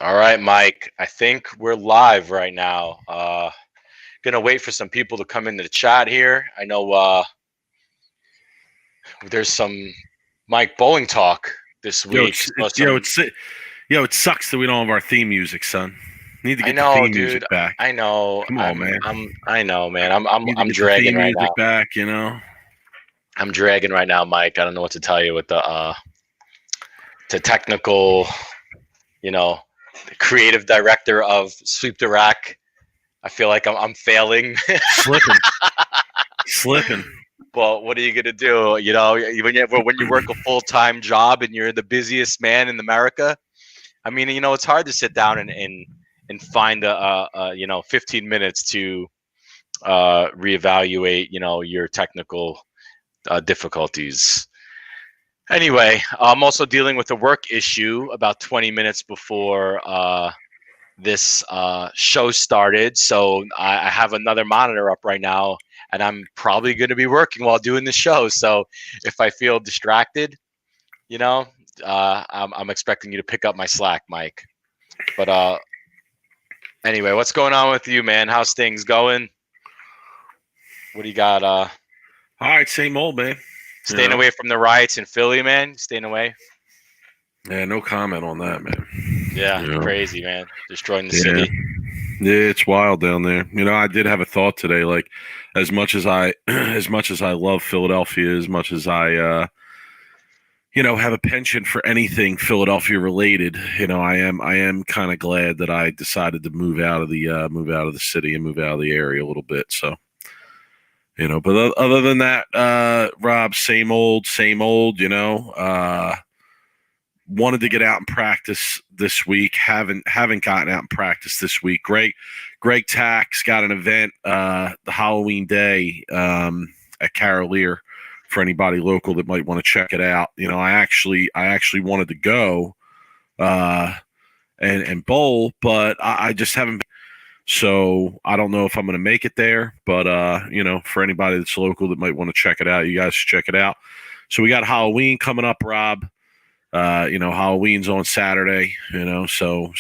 All right, Mike. I think we're live right now. Gonna wait for some people to come into the chat here. I know there's some Mike bowling talk this Yo, week. it's So it, yo, it's yo, it sucks that we don't have our theme music, son. Need to I get the know, theme dude. music back. I know. Come on, man. I know, man. I'm Need to I'm get the dragging theme right now. music back. You know. I'm dragging right now, Mike. I don't know what to tell you with the technical, the creative director of Sweep the Rack. I feel like I'm failing. Slipping, slipping. But what are you gonna do? When you work a full-time job and you're the busiest man in America. I mean, it's hard to sit down and find 15 minutes to reevaluate, your technical difficulties. Anyway, I'm also dealing with a work issue about 20 minutes before this show started. So I have another monitor up right now, and I'm probably going to be working while doing the show. So if I feel distracted, you know, I'm expecting you to pick up my slack, Mike. But anyway, what's going on with you, man? How's things going? What do you got? All right, same old, man. Staying away from the riots in Philly, man. Staying away. Yeah, no comment on that, man. Yeah, crazy, man. Destroying the Yeah. city. Yeah, it's wild down there. I did have a thought today. Like, as much as I, as much as I love Philadelphia, as much as I, have a penchant for anything Philadelphia related. I am kind of glad that I decided to move out of the city and move out of the area a little bit. So, but other than that, Rob, same old, same old. Wanted to get out and practice this week. Haven't gotten out and practice this week. Greg Tax got an event the Halloween day at Carolier for anybody local that might want to check it out. I actually wanted to go and bowl, but I just haven't. So I don't know if I'm going to make it there, but for anybody that's local that might want to check it out, you guys should check it out. So we got Halloween coming up, Rob. Halloween's on Saturday, so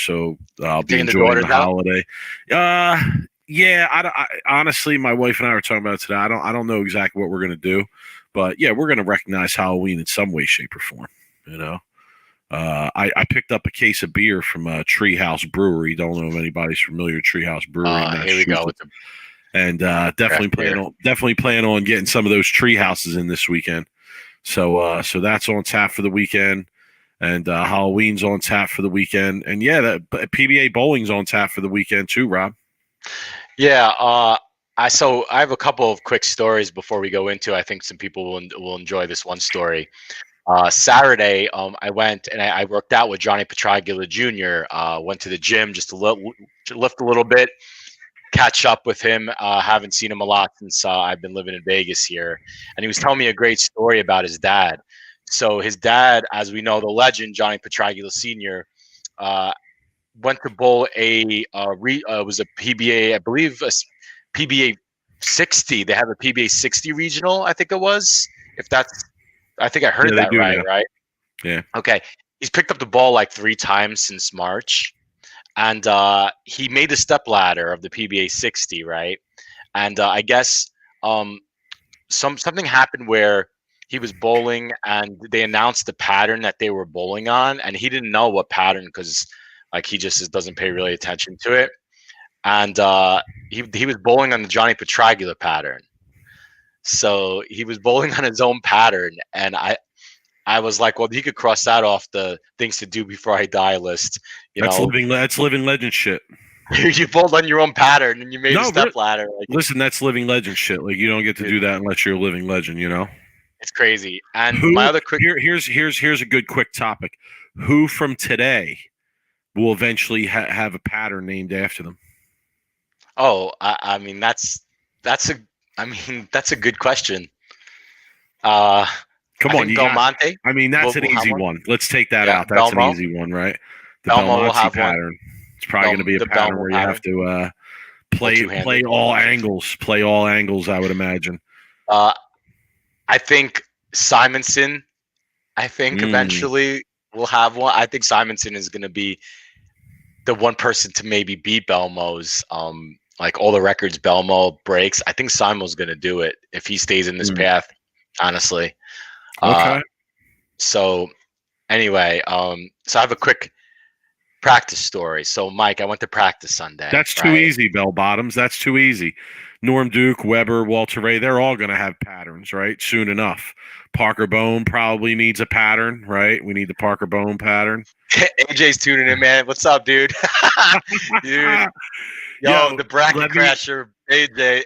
I'll be enjoying the holiday. Yeah, I honestly, my wife and I were talking about it today. I don't know exactly what we're gonna do, but yeah, we're gonna recognize Halloween in some way, shape, or form. I picked up a case of beer from Treehouse Brewery. Don't know if anybody's familiar with Treehouse Brewery. Here we go. And definitely plan on getting some of those tree houses in this weekend. So that's on tap for the weekend. And Halloween's on tap for the weekend. And yeah, that PBA bowling's on tap for the weekend too, Rob. Yeah, I have a couple of quick stories before we go into. I think some people will enjoy this one story. Saturday, I went and I worked out with Johnny Petragula Jr. Went to the gym just to lift a little bit, catch up with him. Haven't seen him a lot since I've been living in Vegas here, and he was telling me a great story about his dad. So his dad, as we know, the legend Johnny Petragula Sr., went to bowl was a PBA, I believe, a PBA 60. They have a PBA 60 regional, I think it was. I think I heard that right, right? Yeah. Okay. He's picked up the ball like 3 times since March, and he made the step ladder of the PBA 60, right? And I guess something happened where he was bowling and they announced the pattern that they were bowling on, and he didn't know what pattern because he just doesn't pay really attention to it. And he was bowling on the Johnny Petragula pattern. So he was bowling on his own pattern, and I was like, well, he could cross that off the things to do before I die list. That's living legend shit. You bowled on your own pattern and you made a step ladder. Listen, that's living legend shit. Like, you don't get to do that unless you're a living legend, It's crazy. And my other quick here's a good quick topic. Who from today will eventually have a pattern named after them? Oh, I mean that's a good question. Come on, Belmonte. That's an easy one. Let's take that out. That's an easy one, right? The Belmonte pattern. It's probably going to be a pattern where you have to play all angles. Play all angles, I would imagine. I think the one person to maybe beat Belmo's like all the records Belmo breaks. I think Simo's gonna do it if he stays in this path. Honestly. Okay. So anyway, so I have a quick practice story. So Mike, I went to practice Sunday. That's too easy, Bell Bottoms. That's too easy. Norm Duke, Weber, Walter Ray, they're all going to have patterns, right? Soon enough. Parker Bone probably needs a pattern, right? We need the Parker Bone pattern. AJ's tuning in, man. What's up, dude? Dude. Yo, the bracket crasher, AJ.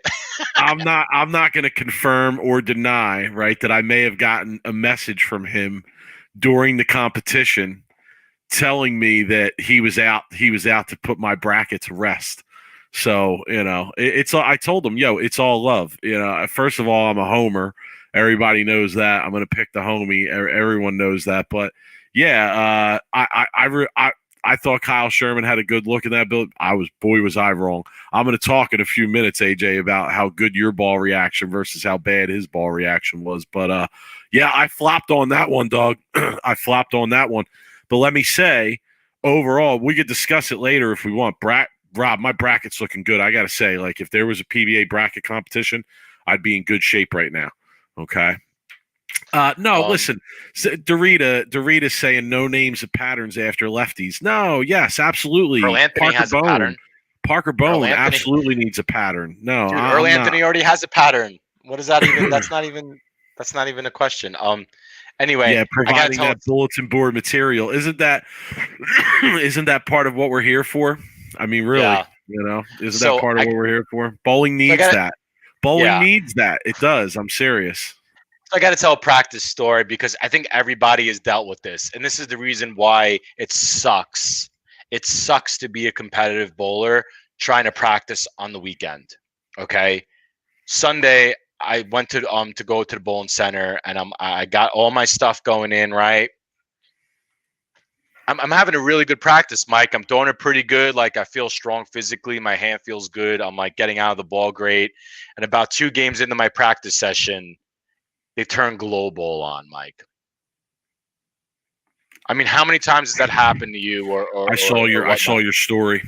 I'm not going to confirm or deny, right, that I may have gotten a message from him during the competition telling me that he was out to put my bracket to rest. So, I told him, it's all love. First of all, I'm a homer. Everybody knows that. I'm going to pick the homie. Everyone knows that. But yeah, I thought Kyle Sherman had a good look in that build. Was I wrong. I'm going to talk in a few minutes, AJ, about how good your ball reaction versus how bad his ball reaction was. But yeah, I flopped on that one, dog. I flopped on that one. But let me say, overall, we could discuss it later if we want. Rob, my bracket's looking good. I got to say, like, if there was a PBA bracket competition, I'd be in good shape right now. Okay. Listen, Dorita's saying no names of patterns after lefties. No, yes, absolutely. Earl Anthony has a pattern. Parker Bone absolutely needs a pattern. No, dude, Earl Anthony already has a pattern. What is that even? That's not even a question. Anyway, yeah, providing that bulletin board material isn't that part of what we're here for? I mean, really, isn't that part of what we're here for? Bowling needs that. Bowling needs that. It does. I'm serious. I got to tell a practice story because I think everybody has dealt with this, and this is the reason why it sucks. It sucks to be a competitive bowler trying to practice on the weekend. Okay, Sunday I went to go to the bowling center, and I got all my stuff going in right. I'm having a really good practice, Mike. I'm throwing it pretty good. Like, I feel strong physically. My hand feels good. I'm like getting out of the ball great. And about 2 games into my practice session, they turn global on, Mike. I mean, how many times has that happened to you? Or I saw your story.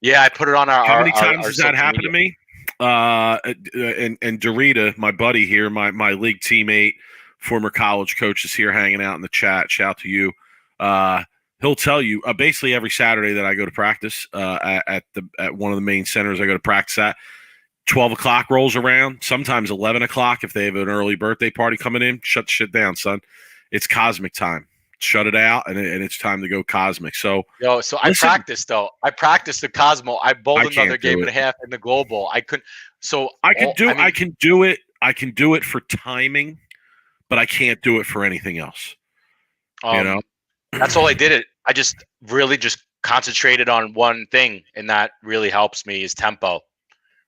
Yeah, I put it on our. How many times has that happened to me? And Dorita, my buddy here, my league teammate, former college coach, is here hanging out in the chat. Shout to you. He'll tell you basically every Saturday that I go to practice at one of the main centers I go to practice at. 12 o'clock rolls around, sometimes 11 o'clock if they have an early birthday party coming in. Shut the shit down, son. It's cosmic time. Shut it out, and it's time to go cosmic. So, I practiced, though. I practiced the Cosmo. I bowled another game and a half in the global. I couldn't. So I can do it. I can do it for timing, but I can't do it for anything else. That's all I did. I just really just concentrated on one thing, and that really helps me is tempo.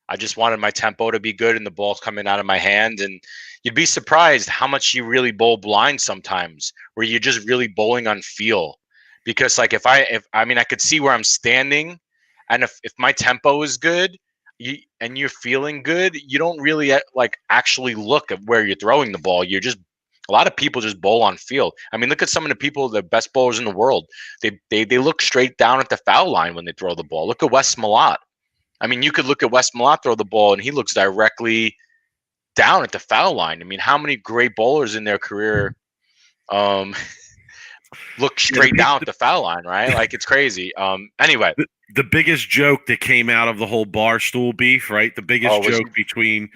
I just wanted my tempo to be good and the ball's coming out of my hand. And you'd be surprised how much you really bowl blind sometimes, where you're just really bowling on feel. Because like if I could see where I'm standing, and if my tempo is good, and you're feeling good, you don't really like actually look at where you're throwing the ball. You're just a lot of people just bowl on feel. I mean, look at some of the people, the best bowlers in the world. They look straight down at the foul line when they throw the ball. Look at Wes Malott. I mean, you could look at Wes Malott throw the ball, and he looks directly down at the foul line. I mean, how many great bowlers in their career look straight down at the foul line, right? Like, it's crazy. Anyway. The biggest joke that came out of the whole Barstool beef, right? The biggest joke between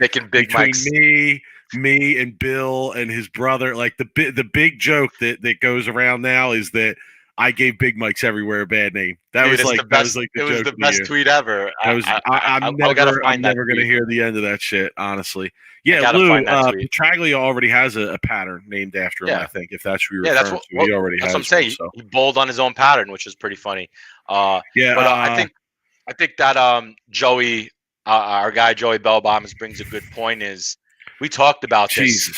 me and Bill and his brother, like the big joke that goes around now is that I gave Big Mike's Everywhere a bad name. It was the best tweet ever. I'm never going to hear the end of that shit, honestly. Yeah, Lou, Petraglia already has a pattern named after him, I think, if that's what you're referring to. He already has. That's what I'm saying. So. He bowled on his own pattern, which is pretty funny. But I think that Joey, our guy Joey Bell-Bottoms brings a good point. Is we talked about this.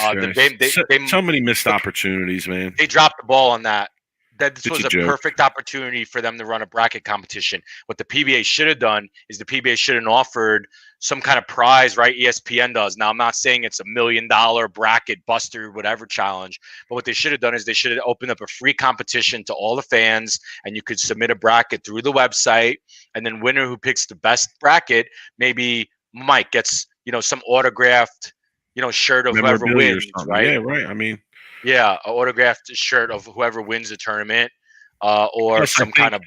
So many missed opportunities, man. They dropped the ball on that that this It's was a a joke. perfect opportunity for them to run a bracket competition. What the PBA should have done is the PBA should have offered some kind of prize, right? ESPN does. Now, I'm not saying it's $1 million bracket buster, whatever challenge, but what they should have done is they should have opened up a free competition to all the fans, and you could submit a bracket through the website, and then winner who picks the best bracket, maybe Mike gets, some autographed, shirt of whoever Memorabilia or wins, something. right? Yeah, right. I mean, Yeah, an autographed shirt of whoever wins the tournament, or plus I some think kind of.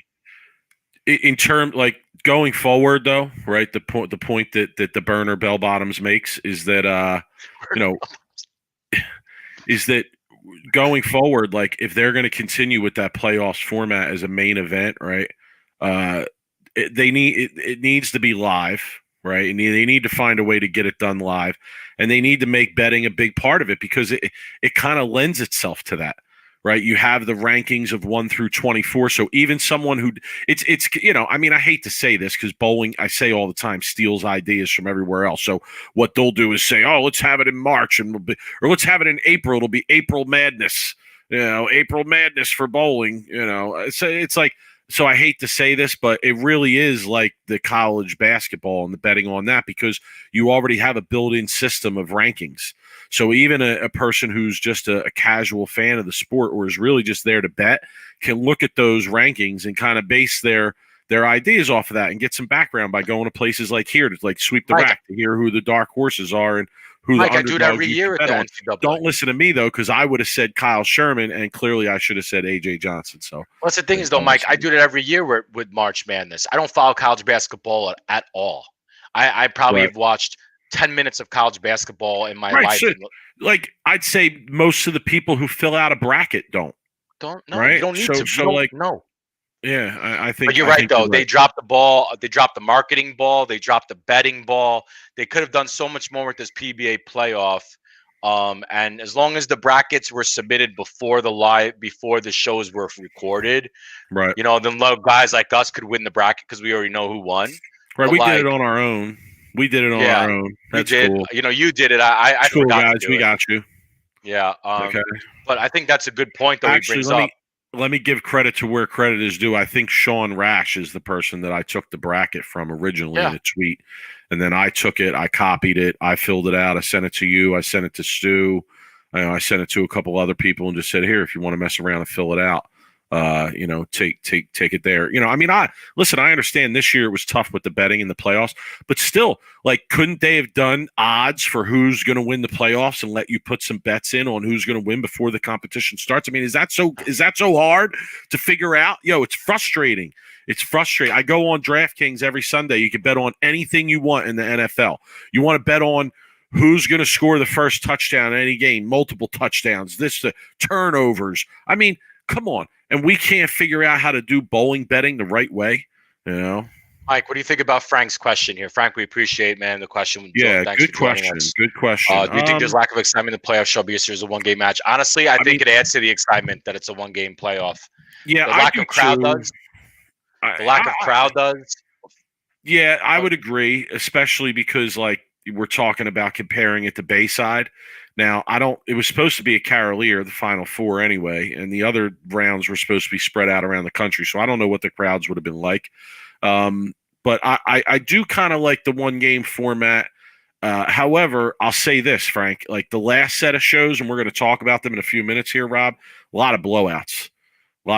in term like going forward though, right? The point that the burner bell bottoms makes is that you know is that going forward, like if they're going to continue with that playoffs format as a main event, right? Uh, it needs to be live, right? And they need to find a way to get it done live, and they need to make betting a big part of it because it kind of lends itself to that, right? You have the rankings of 1 through 24, so even someone who it's I mean, I hate to say this because bowling, I say all the time, steals ideas from everywhere else. So what they'll do is say, oh, let's have it in March or let's have it in April. It'll be April Madness, April Madness for bowling. It's like. So I hate to say this, but it really is like the college basketball and the betting on that because you already have a built-in system of rankings. So even a person who's just a casual fan of the sport or is really just there to bet can look at those rankings and kind of base their ideas off of that and get some background by going to places like here to like sweep the Mike, rack to hear who the dark horses are and who the I do it underdogs every you year can at bet the on. NCAA. Don't listen to me though, because I would have said Kyle Sherman, and clearly I should have said AJ Johnson. So Well, that's the thing is, though, Mike, I do it every year with March Madness. I don't follow college basketball at all. I probably right, have watched 10 minutes of college basketball in my right. life. So, like I'd say most of the people who fill out a bracket don't. Don't know. You Right. don't need to. You So don't like know. yeah, But you're I right, think though. you're They right. dropped the ball. They dropped the marketing ball. They dropped the betting ball. They could have done so much more with this PBA playoff. And as long as the brackets were submitted before the shows were recorded, Right. then guys like us could win the bracket because we already know who won. Right. But We did it like, on our own. We did it on yeah, our own. we That's did. cool. You did it. I It's cool, forgot to guys. do We it. got you. Yeah. Okay. But I think that's a good point that he Actually, brings up. let me give credit to where credit is due. I think Sean Rash is the person that I took the bracket from originally in Yeah. a tweet. And then I took it, I copied it, I filled it out, I sent it to you, I sent it to Stu, I sent it to a couple other people and just said, here, if you want to mess around and fill it out, take it there. I mean, I understand this year it was tough with the betting in the playoffs, but still, like, couldn't they have done odds for who's going to win the playoffs and let you put some bets in on who's going to win before the competition starts? I mean, is that so hard to figure out? It's frustrating. It's frustrating. I go on DraftKings every Sunday. You can bet on anything you want in the NFL. You want to bet on who's going to score the first touchdown in any game, multiple touchdowns, the turnovers. I mean, come on. And we can't figure out how to do bowling betting the right way, Mike, what do you think about Frank's question here? Frank, we appreciate, man, the question. Yeah, Thanks good for joining question. us. Good question. Do you think there's lack of excitement in the playoff show because there's a one-game match? Honestly, I think it adds to the excitement that it's a one-game playoff. Yeah, The lack of crowd too. does. The lack of crowd does. Yeah, I would agree, especially because like we're talking about comparing it to Bayside. Now, it was supposed to be a Carolier, the Final Four anyway, and the other rounds were supposed to be spread out around the country. So I don't know what the crowds would have been like. But I do kind of like the one-game format. However, I'll say this, Frank, like the last set of shows, and we're going to talk about them in a few minutes here, Rob, a lot of blowouts. A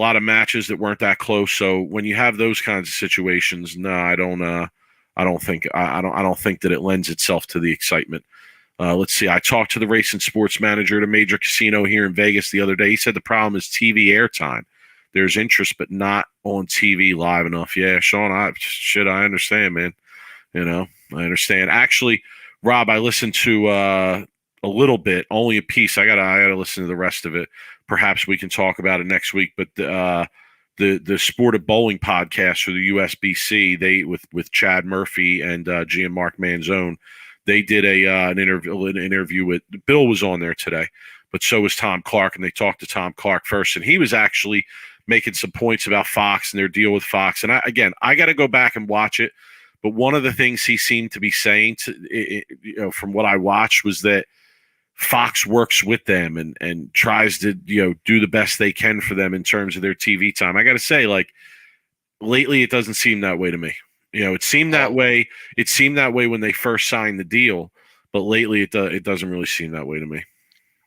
lot of matches that weren't that close. So when you have those kinds of situations, no, I don't think that it lends itself to the excitement. Let's see. I talked to the race and sports manager at a major casino here in Vegas the other day. He said the problem is TV airtime. There's interest, but not on TV live enough. Yeah, Sean, I understand, man. I understand. Actually, Rob, I listened to a little bit, only a piece. I gotta listen to the rest of it. Perhaps we can talk about it next week. But the Sport of Bowling podcast for the USBC, they with Chad Murphy and Gianmark Manzone, they did an interview with Bill was on there today, but so was Tom Clark, and they talked to Tom Clark first, and he was actually making some points about Fox and their deal with Fox. And I got to go back and watch it. But one of the things he seemed to be saying from what I watched was that Fox works with them and tries to, do the best they can for them in terms of their TV time. I got to say, like, lately it doesn't seem that way to me. It seemed that way. It seemed that way when they first signed the deal, but lately it doesn't really seem that way to me.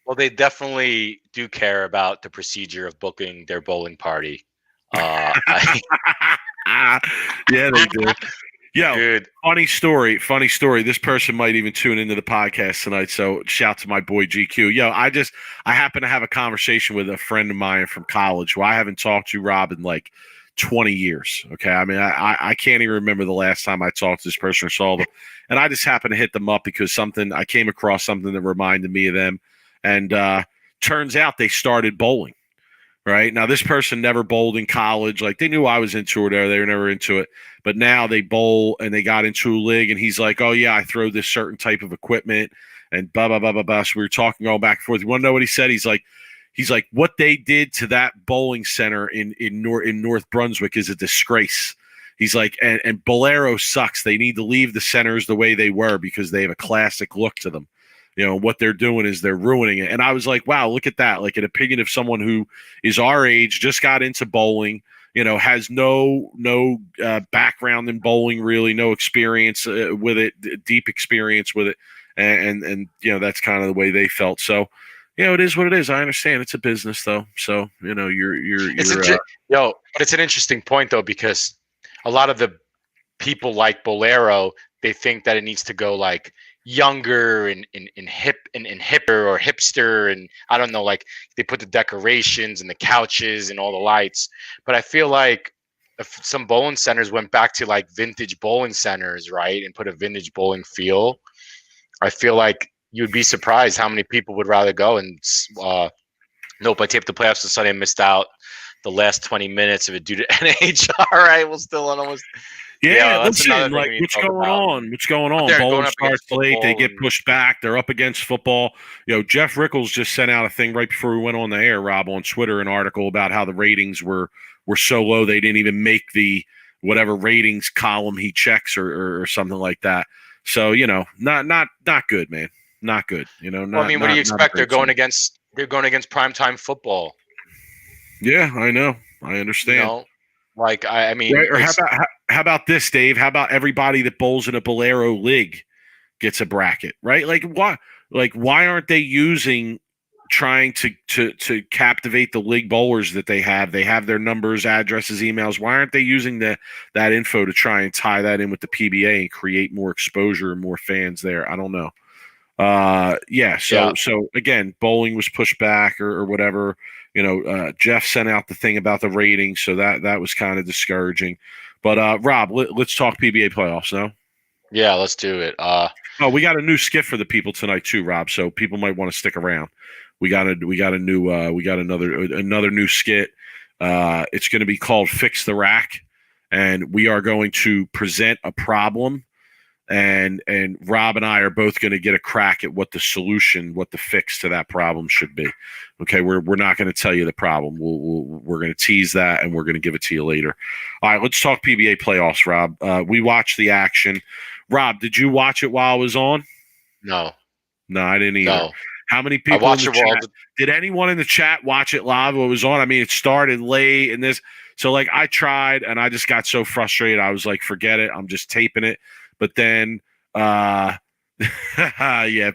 Well, they definitely do care about the procedure of booking their bowling party. I, Yeah, they do. Yo, dude, funny story. Funny story. This person might even tune into the podcast tonight. So shout to my boy GQ. Yo, I happen to have a conversation with a friend of mine from college who I haven't talked to, Rob, in like 20 years. Okay. I mean, I can't even remember the last time I talked to this person or saw them. And I just happened to hit them up because I came across something that reminded me of them. And turns out they started bowling. Right now, this person never bowled in college. Like, they knew I was into it, or they were never into it. But now they bowl and they got into a league. And he's like, "Oh yeah, I throw this certain type of equipment." And blah blah blah blah blah. So we were talking going back and forth. You want to know what he said? He's like, what they did to that bowling center in North Brunswick is a disgrace. He's like, and Bolero sucks. They need to leave the centers the way they were because they have a classic look to them. What they're doing is they're ruining it. And I was like, wow, look at that. Like, an opinion of someone who is our age, just got into bowling, has no background in bowling, really, no experience with it, deep experience with it. And that's kind of the way they felt. So, it is what it is. I understand it's a business, though. So, but it's an interesting point, though, because a lot of the people like Bolero, they think that it needs to go like younger and hip and hipper or hipster, and I don't know, like they put the decorations and the couches and all the lights. But I feel like if some bowling centers went back to like vintage bowling centers, right, and put a vintage bowling feel, I feel like you'd be surprised how many people would rather go. And nope, I taped the playoffs on Sunday and missed out the last 20 minutes of it due to NH. All right, we'll still on almost. Yeah, listen, like, what's going on? What's going on? Bowling starts late. They get pushed back. They're up against football. Jeff Rickles just sent out a thing right before we went on the air, Rob, on Twitter, an article about how the ratings were so low they didn't even make the whatever ratings column he checks or something like that. So, not good, man. Not good. Well, I mean, what do you expect? They're going against primetime football. Yeah, I know. I understand. Like, I mean, or how about this, Dave? How about everybody that bowls in a Bolero league gets a bracket, right? Like, why aren't they trying to captivate the league bowlers that they have? They have their numbers, addresses, emails. Why aren't they using that info to try and tie that in with the PBA and create more exposure and more fans there? I don't know. So again, bowling was pushed back or whatever. Jeff sent out the thing about the ratings, so that was kind of discouraging. But Rob, let's talk PBA playoffs now. Yeah, let's do it. We got a new skit for the people tonight too, Rob. So people might want to stick around. We got another new skit. It's going to be called "Fix the Rack," and we are going to present a problem. And Rob and I are both going to get a crack at what the solution, what the fix to that problem should be. Okay, we're not going to tell you the problem. We're going to tease that, and we're going to give it to you later. All right, let's talk PBA playoffs, Rob. We watched the action. Rob, did you watch it while it was on? No, I didn't either. No. How many people in the chat? Did anyone in the chat watch it live while it was on? I mean, it started late and this. So, like, I tried, and I just got so frustrated. I was like, forget it. I'm just taping it. But then, yeah,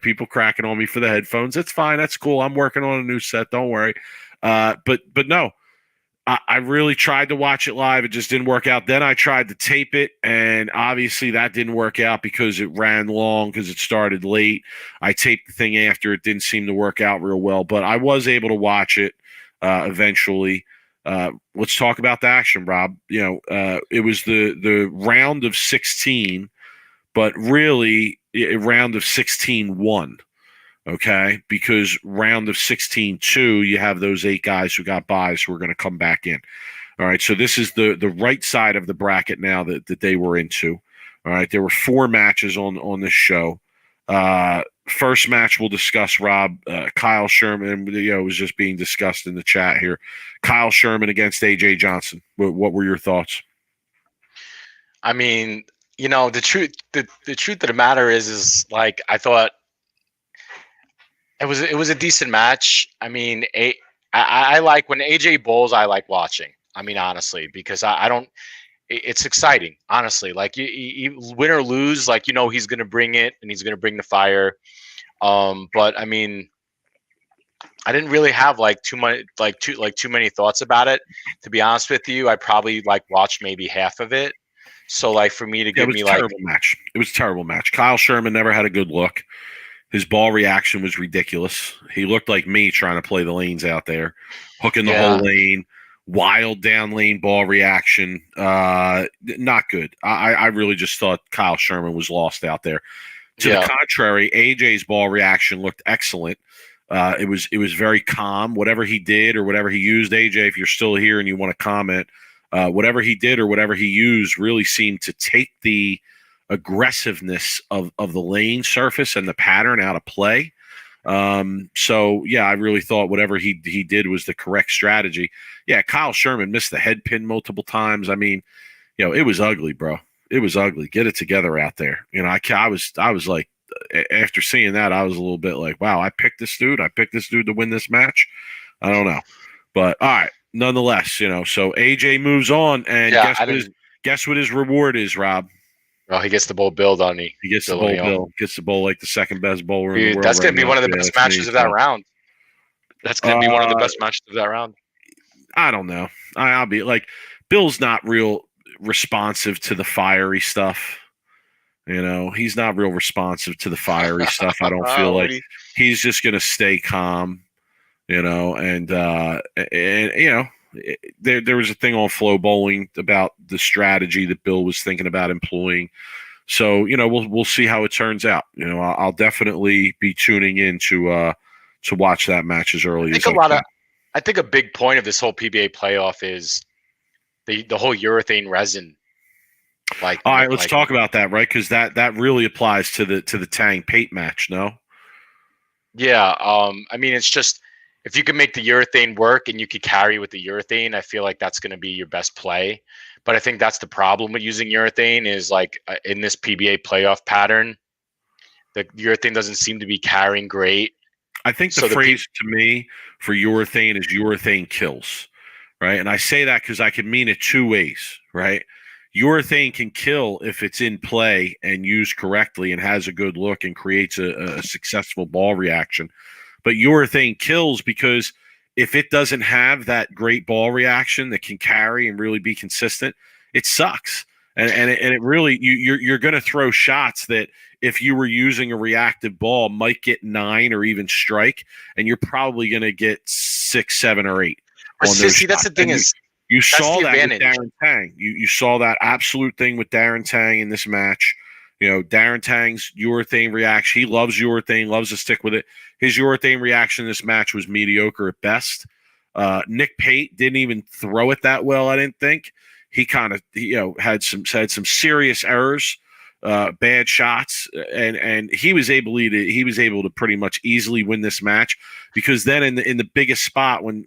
people cracking on me for the headphones. It's fine. That's cool. I'm working on a new set. Don't worry. But no, I really tried to watch it live. It just didn't work out. Then I tried to tape it, and obviously that didn't work out because it ran long because it started late. I taped the thing after. It didn't seem to work out real well, but I was able to watch it eventually. Let's talk about the action, Rob. It was the round of 16. But really, a round of 16-1, okay? Because round of 16-2, you have those 8 guys who got buys who are going to come back in. All right, so this is the right side of the bracket now that they were into. All right, there were 4 matches on this show. First match we'll discuss, Rob, Kyle Sherman. It was just being discussed in the chat here. Kyle Sherman against A.J. Johnson. What were your thoughts? I mean, the truth of the matter is like, I thought It was a decent match. I mean, I like when AJ bowls. I like watching. I mean, honestly, because I don't. It's exciting, honestly. Like you win or lose, like he's gonna bring it and he's gonna bring the fire. But I mean, I didn't really have like too many thoughts about it. To be honest with you, I probably like watched maybe half of it. So like for me to Yeah, it give was me a like terrible match. It was a terrible match. Kyle Sherman never had a good look. His ball reaction was ridiculous. He looked like me trying to play the lanes out there, hooking the whole yeah lane, wild down lane ball reaction. Not good. I really just thought Kyle Sherman was lost out there. To the yeah contrary, AJ's ball reaction looked excellent. It was very calm. Whatever he did or whatever he used, AJ, if you're still here and you want to comment, whatever he did or whatever he used really seemed to take the aggressiveness of the lane surface and the pattern out of play. So yeah, I really thought whatever he did was the correct strategy. Yeah, Kyle Sherman missed the head pin multiple times. I mean, it was ugly, bro. It was ugly. Get it together out there. I was like, after seeing that, I was a little bit like, wow, I picked this dude. I picked this dude to win this match. I don't know, but all right. Nonetheless, so AJ moves on, and yeah. guess I what his didn't. guess what his reward is, Rob? Well, he gets the bowl billed on me. He gets the Bill bowl O'Neill. bill. Gets the bowl like the second best bowler in the Dude, world that's right gonna be now. one of the Yeah, best that's me. matches of that So, round. That's gonna be one of the best matches of that round. I don't know. I'll be like, Bill's not real responsive to the fiery stuff. He's not real responsive to the fiery stuff. I don't feel What like do you- he's just going to stay calm, and there was a thing on Flow Bowling about the strategy that Bill was thinking about employing. So, we'll see how it turns out. I'll definitely be tuning in to watch that match as I early think as a I lot can. of. I think a big point of this whole PBA playoff is the whole urethane resin. Like, All right, let's like talk about that, right? Because that really applies to the Tang Pate match. No. yeah. I mean, it's just if you can make the urethane work and you could carry with the urethane, I feel like that's going to be your best play. But I think that's the problem with using urethane is like in this PBA playoff pattern, the urethane doesn't seem to be carrying great. I think the So the phrase to me for urethane is urethane kills, right? And I say that because I can mean it two ways, right? Urethane can kill if it's in play and used correctly and has a good look and creates a successful ball reaction. But urethane kills because if it doesn't have that great ball reaction that can carry and really be consistent, it sucks. And it really you're going to throw shots that if you were using a reactive ball might get 9 or even strike, and you're probably going to get 6, 7, or 8 on those see, that's shots. the thing And is you that's saw the that with advantage. Darren Tang. You saw that absolute thing with Darren Tang in this match. Darren Tang's urethane reaction. He loves urethane, loves to stick with it. His urethane reaction in this match was mediocre at best. Nick Pate didn't even throw it that well, I didn't think. He kind of had some serious errors, bad shots, and he was able to pretty much easily win this match, because then in the biggest spot when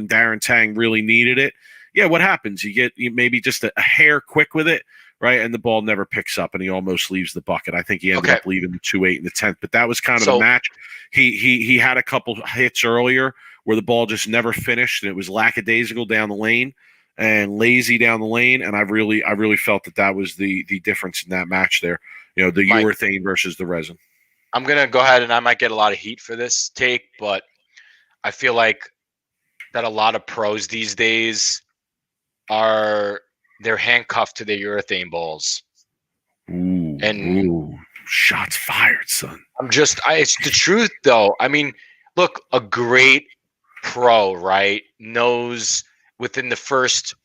Darren Tang really needed it, yeah, what happens? You get maybe just a hair quick with it, right? And the ball never picks up, and he almost leaves the bucket. I think he ended up leaving the 2-8 in the 10th, but that was kind of the match. He had a couple hits earlier where the ball just never finished, and it was lackadaisical down the lane and lazy down the lane. And I really felt that was the difference in that match there. The Mike, urethane versus the resin. I'm gonna go ahead and I might get a lot of heat for this take, but I feel like that a lot of pros these days they're handcuffed to their urethane balls. Ooh, shots fired, son. It's the truth though. I mean, look, a great pro, right, knows within the first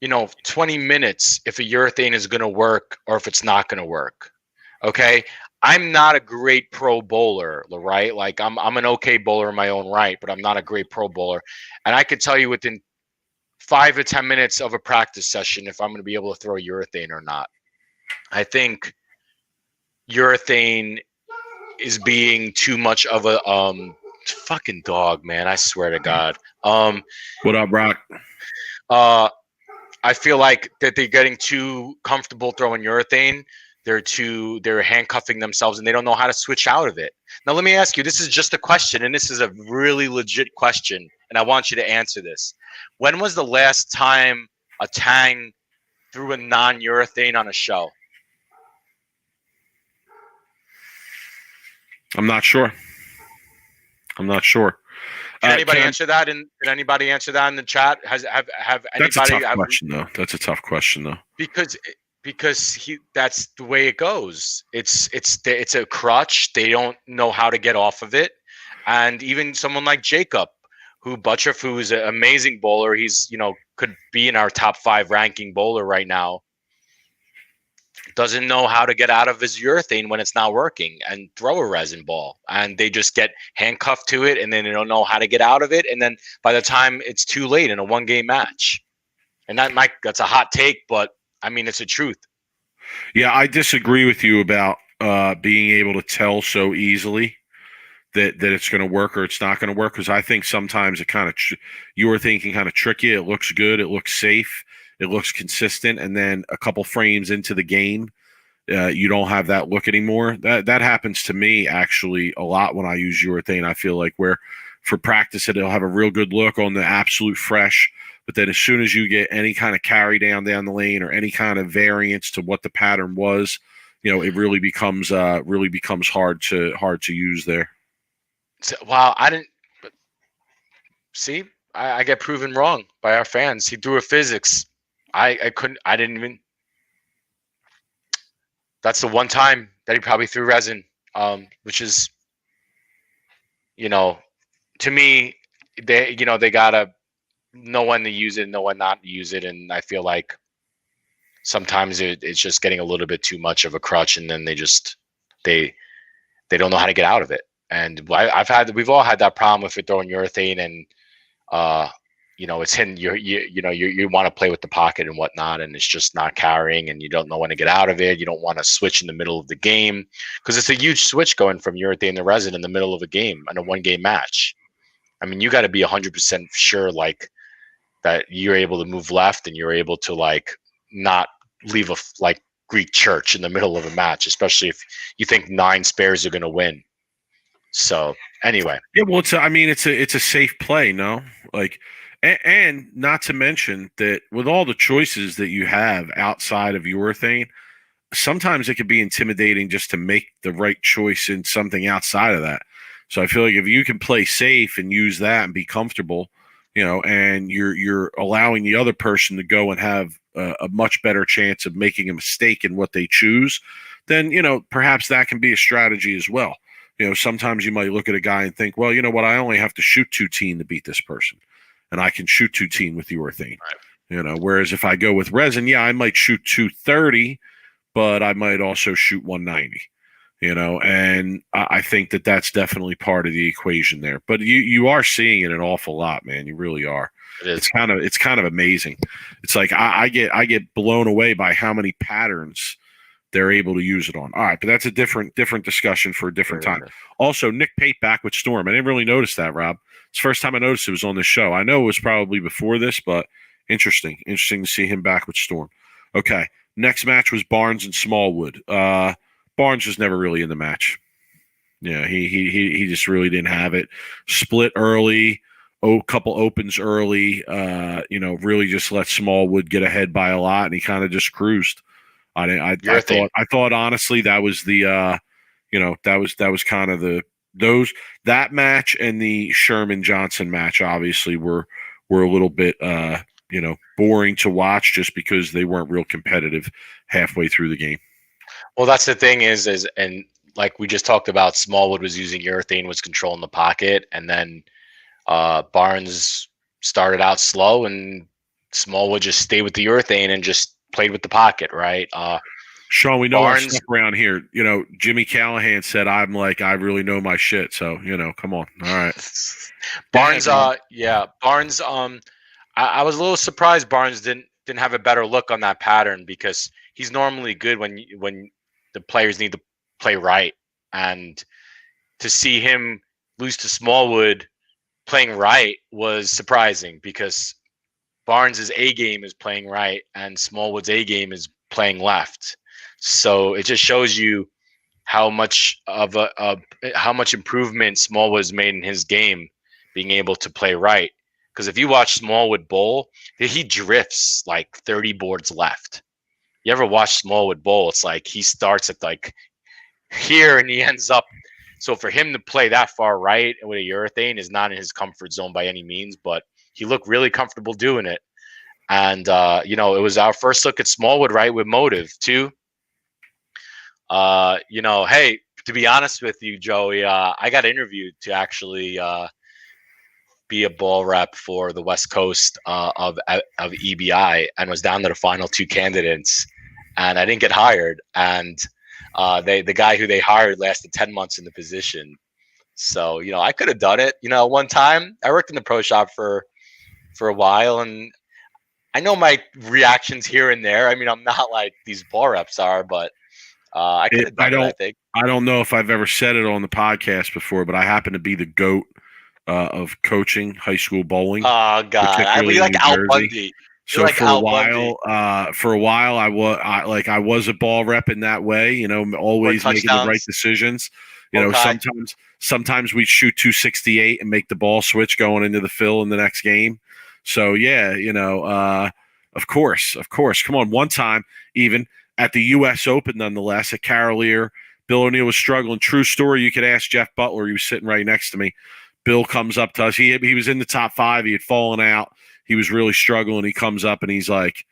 20 minutes if a urethane is going to work or if it's not going to work. Okay, I'm not a great pro bowler, right? Like I'm an okay bowler in my own right, but I'm not a great pro bowler, and I could tell you within 5 to 10 minutes of a practice session if I'm going to be able to throw urethane or not. I think urethane is being too much of a fucking dog, man. I swear to God. What up, Brock? I feel like that they're getting too comfortable throwing urethane. they're handcuffing themselves and they don't know how to switch out of it. Now let me ask you, this is just a question, and this is a really legit question, and I want you to answer this. When was the last time a Tang threw a non-urethane on a show? I'm not sure. Can Anybody answer that? And can anybody answer that in the chat? Have That's a anybody? tough question, though. That's a tough question, though. Because that's the way it goes. It's a crutch. They don't know how to get off of it, and even someone like Jacob, who is an amazing bowler. He's could be in our top 5 ranking bowler right now. Doesn't know how to get out of his urethane when it's not working and throw a resin ball, and they just get handcuffed to it, and then they don't know how to get out of it, and then by the time it's too late in a 1-game match. And that's a hot take, but I mean it's the truth. Yeah, I disagree with you about being able to tell so easily that it's going to work or it's not going to work, because I think sometimes it kind of urethane can kind of trick you. It looks good, it looks safe, it looks consistent, and then a couple frames into the game, you don't have that look anymore. That happens to me actually a lot when I use urethane. I feel like where for practice it'll have a real good look on the absolute fresh, but then as soon as you get any kind of carry down the lane or any kind of variance to what the pattern was, it really becomes hard to use there. So, wow, I didn't see. I get proven wrong by our fans. He threw a physics. I didn't even. That's the one time that he probably threw resin, which is, to me, they gotta know when to use it, know when not to use it, and I feel like sometimes it's just getting a little bit too much of a crutch, and then they don't know how to get out of it. And we've all had that problem if you're throwing urethane and it's hitting you want to play with the pocket and whatnot, and it's just not carrying, and you don't know when to get out of it. You don't want to switch in the middle of the game because it's a huge switch going from urethane to resin in the middle of a game in a 1-game match. I mean, you got to be 100% sure like that you're able to move left and you're able to like not leave a Greek church in the middle of a match, especially if you think 9 spares are going to win. So anyway, yeah, well, it's a safe play, no, like, and not to mention that with all the choices that you have outside of urethane, sometimes it can be intimidating just to make the right choice in something outside of that. So I feel like if you can play safe and use that and be comfortable, and you're allowing the other person to go and have a much better chance of making a mistake in what they choose, then perhaps that can be a strategy as well. Sometimes you might look at a guy and think, well, you know what, I only have to shoot 210 to beat this person, and I can shoot 210 with urethane. Right. Whereas if I go with resin, yeah, I might shoot 230, but I might also shoot 190. And I think that that's definitely part of the equation there. But you are seeing it an awful lot, man. You really are. It is. It's kind of amazing. It's like I get blown away by how many patterns they're able to use it on. All right, but that's a different discussion for a different time. Also, Nick Pate back with Storm. I didn't really notice that, Rob. It's the first time I noticed it was on this show. I know it was probably before this, but interesting to see him back with Storm. Okay, next match was Barnes and Smallwood. Barnes was never really in the match. Yeah, he just really didn't have it. Split early, couple opens early. Really just let Smallwood get ahead by a lot, and he kind of just cruised. I thought honestly that was the that was kind of that match, and the Sherman Johnson match obviously were a little bit boring to watch just because they weren't real competitive halfway through the game. Well, that's the thing is and like we just talked about, Smallwood was using urethane, was controlling the pocket, and then Barnes started out slow, and Smallwood just stayed with the urethane and just played with the pocket, right? Sean, we know Barnes, our stuff around here. Jimmy Callahan said, I really know my shit. So, come on. All right. Barnes, Barnes, I was a little surprised Barnes didn't have a better look on that pattern, because he's normally good when the players need to play right. And to see him lose to Smallwood playing right was surprising, because Barnes's A game is playing right and Smallwood's A game is playing left. So it just shows you how much of how much improvement Smallwood has made in his game, being able to play right. Because if you watch Smallwood bowl, he drifts like 30 boards left. You ever watch Smallwood bowl? It's like he starts at like here and he ends up. So for him to play that far right with a urethane is not in his comfort zone by any means, but he looked really comfortable doing it. And it was our first look at Smallwood, right, with motive too. Hey, to be honest with you, Joey, I got interviewed to actually be a ball rep for the West Coast of EBI, and was down to the final two candidates, and I didn't get hired. And the guy who they hired lasted 10 months in the position. So I could have done it. One time I worked in the pro shop for a while, and I know my reactions here and there. I mean, I'm not like these ball reps are, but I could have done it, I think. I don't know if I've ever said it on the podcast before, but I happen to be the GOAT of coaching high school bowling. Oh God, I mean, like Al Bundy. So like for a while, I was a ball rep in that way. Always making the right decisions. Sometimes we'd shoot 268 and make the ball switch going into the fill in the next game. So yeah, of course. Come on, one time even at the U.S. Open, nonetheless, at Carolier, Bill O'Neill was struggling. True story. You could ask Jeff Butler. He was sitting right next to me. Bill comes up to us. He was in the top 5. He had fallen out. He was really struggling. He comes up and he's like,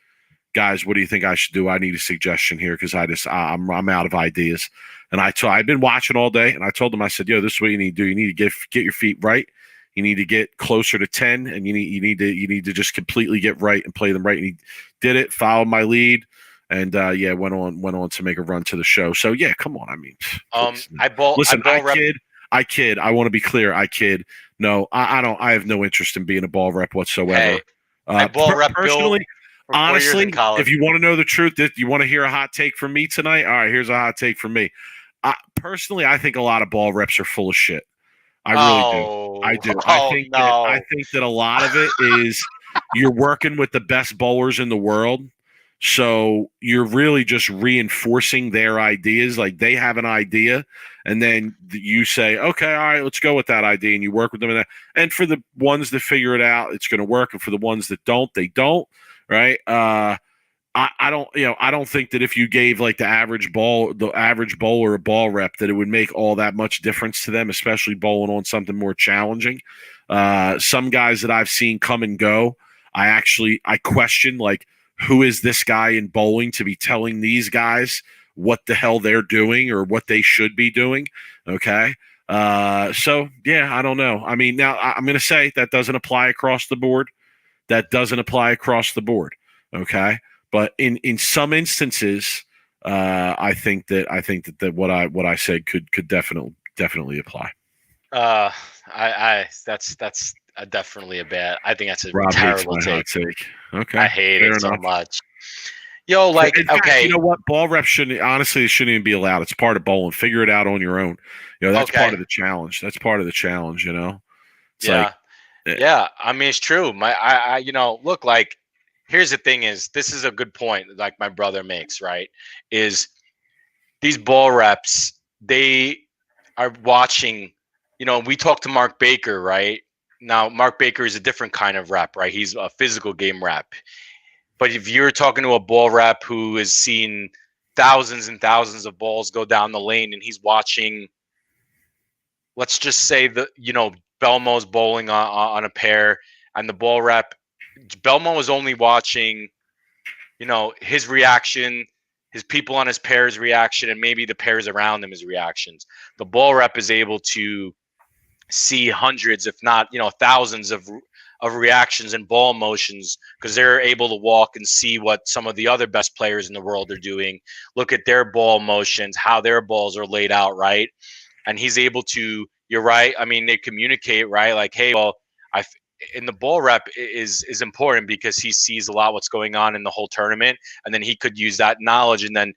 "Guys, what do you think I should do? I need a suggestion here because I'm out of ideas." And I'd been watching all day, and I told him, I said, "Yo, this is what you need to do. You need to get your feet right. You need to get closer to 10, and you need to just completely get right and play them right." And he did it. Followed my lead. And went on to make a run to the show. So yeah, come on. I mean, I kid. I want to be clear. I kid. No, I don't. I have no interest in being a ball rep whatsoever. Hey, I ball rep personally. Bill Honestly, if you want to know the truth, you want to hear a hot take from me tonight. All right, here's a hot take from me. Personally, I think a lot of ball reps are full of shit. I really do. I do. I think that a lot of it is you're working with the best bowlers in the world. So you're really just reinforcing their ideas. Like they have an idea, and then you say, "Okay, all right, let's go with that idea," and you work with them. And for the ones that figure it out, it's going to work. And for the ones that don't, they don't. Right? I don't think that if you gave like the average bowler a ball rep, that it would make all that much difference to them, especially bowling on something more challenging. Some guys that I've seen come and go, I question like, who is this guy in bowling to be telling these guys what the hell they're doing or what they should be doing? Okay. So yeah, I don't know. I mean, now I'm going to say that doesn't apply across the board. Okay. But in some instances, I think that what I said could definitely apply. That's definitely a bad. I think that's a Rob terrible hates my hot take. Okay, I hate it so much. Yo, in fact, you know what? Ball reps shouldn't even be allowed. It's part of bowling. Figure it out on your own. That's part of the challenge. It's yeah. I mean, it's true. Look, like, here's the thing: this is a good point. Like my brother makes, right? Is these ball reps, they are watching. We talked to Mark Baker, right? Now, Mark Baker is a different kind of rep, right? He's a physical game rep. But if you're talking to a ball rep who has seen thousands and thousands of balls go down the lane, and he's watching, let's just say Belmo's bowling on a pair, and the ball rep, Belmo is only watching, his reaction, his people on his pair's reaction, and maybe the pairs around him, his reactions. The ball rep is able to see hundreds, if not thousands of reactions and ball motions, because they're able to walk and see what some of the other best players in the world are doing, look at their ball motions, how their balls are laid out, right? And he's able to, you're right, I mean, they communicate, right? Like, hey, well, in the ball rep is important because he sees a lot what's going on in the whole tournament, and then he could use that knowledge and then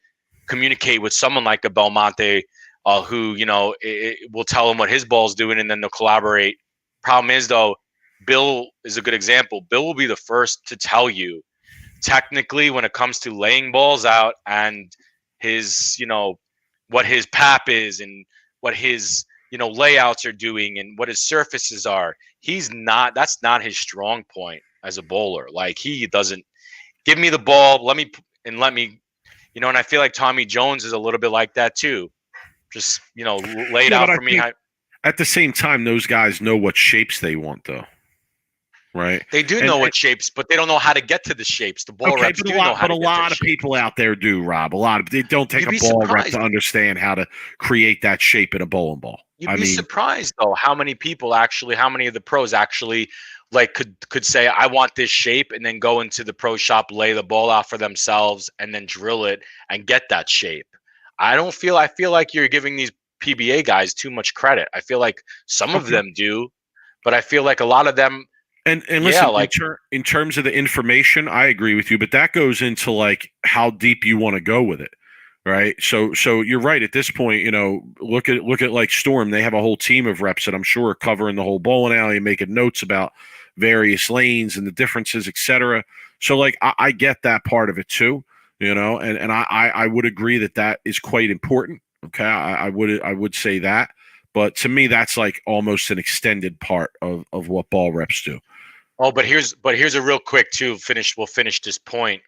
communicate with someone like a Belmonte, who will tell him what his ball's doing, and then they'll collaborate. Problem is, though, Bill is a good example. Bill will be the first to tell you, technically, when it comes to laying balls out and his what his pap is and what his layouts are doing and what his surfaces are. That's not his strong point as a bowler. Like, he doesn't give me the ball, let me and I feel like Tommy Jones is a little bit like that too. Just lay it Yeah, out but I for me. think at the same time, those guys know what shapes they want, though, right? They do And know what shapes, but they don't know how to get to the shapes. The ball okay, reps but a do know lot, how but a to get to the lot of shape. people out there do, Rob. They don't take You'd a be ball rep to surprised. understand how to create that shape in a bowling ball. You'd be surprised though how many of the pros actually like could say, I want this shape, and then go into the pro shop, lay the ball out for themselves, and then drill it and get that shape. I feel like you're giving these PBA guys too much credit. I feel like some of Okay. them do, but I feel like a lot of them, And yeah, listen, like in terms of the information, I agree with you, but that goes into like how deep you want to go with it, right? So you're right at this point. Look at like Storm. They have a whole team of reps that I'm sure are covering the whole bowling alley and making notes about various lanes and the differences, etc. So like I get that part of it too, and I would agree that is quite important. Okay, I would say that. But to me, that's like almost an extended part of what ball reps do. oh, but here's a real quick too. We'll finish this point.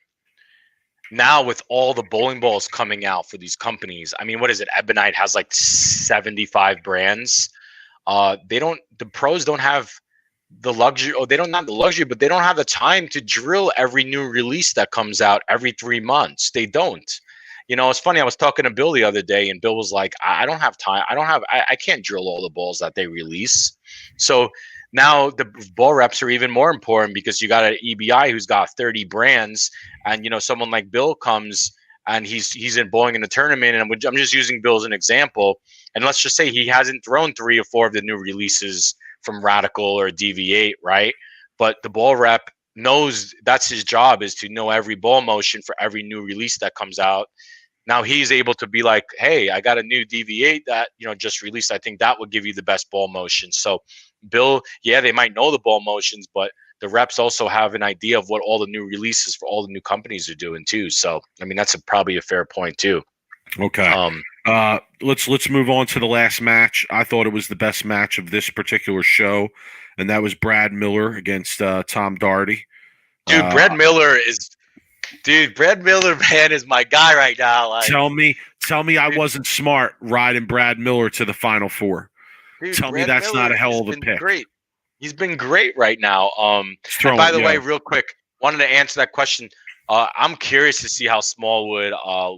Now with all the bowling balls coming out for these companies, I mean, what is it? Ebonite has like 75 brands. The pros don't have the luxury, or they don't not the luxury, but they don't have the time to drill every new release that comes out every 3 months. They don't. It's funny. I was talking to Bill the other day, and Bill was like, I don't have time. I can't drill all the balls that they release. So now the ball reps are even more important, because you got an EBI who's got 30 brands, and someone like Bill comes and he's in bowling in the tournament, and I'm just using Bill as an example. And let's just say he hasn't thrown 3 or 4 of the new releases from Radical or Deviate, right? But the ball rep knows that's his job, is to know every ball motion for every new release that comes out. Now he's able to be like, hey, I got a new Deviate that just released. I think that would give you the best ball motion. So Bill, yeah, they might know the ball motions, but the reps also have an idea of what all the new releases for all the new companies are doing too. So I mean, that's probably a fair point too. Okay. Let's move on to the last match. I thought it was the best match of this particular show, and that was Brad Miller against Tom Doherty. Dude, Brad Miller, man, is my guy right now. Like, tell me I wasn't smart riding Brad Miller to the Final Four. Dude, Tell me Brad that's Miller not a hell has of a been pick. great. He's been great right now. And by the way, real quick, wanted to answer that question. I'm curious to see how Smallwood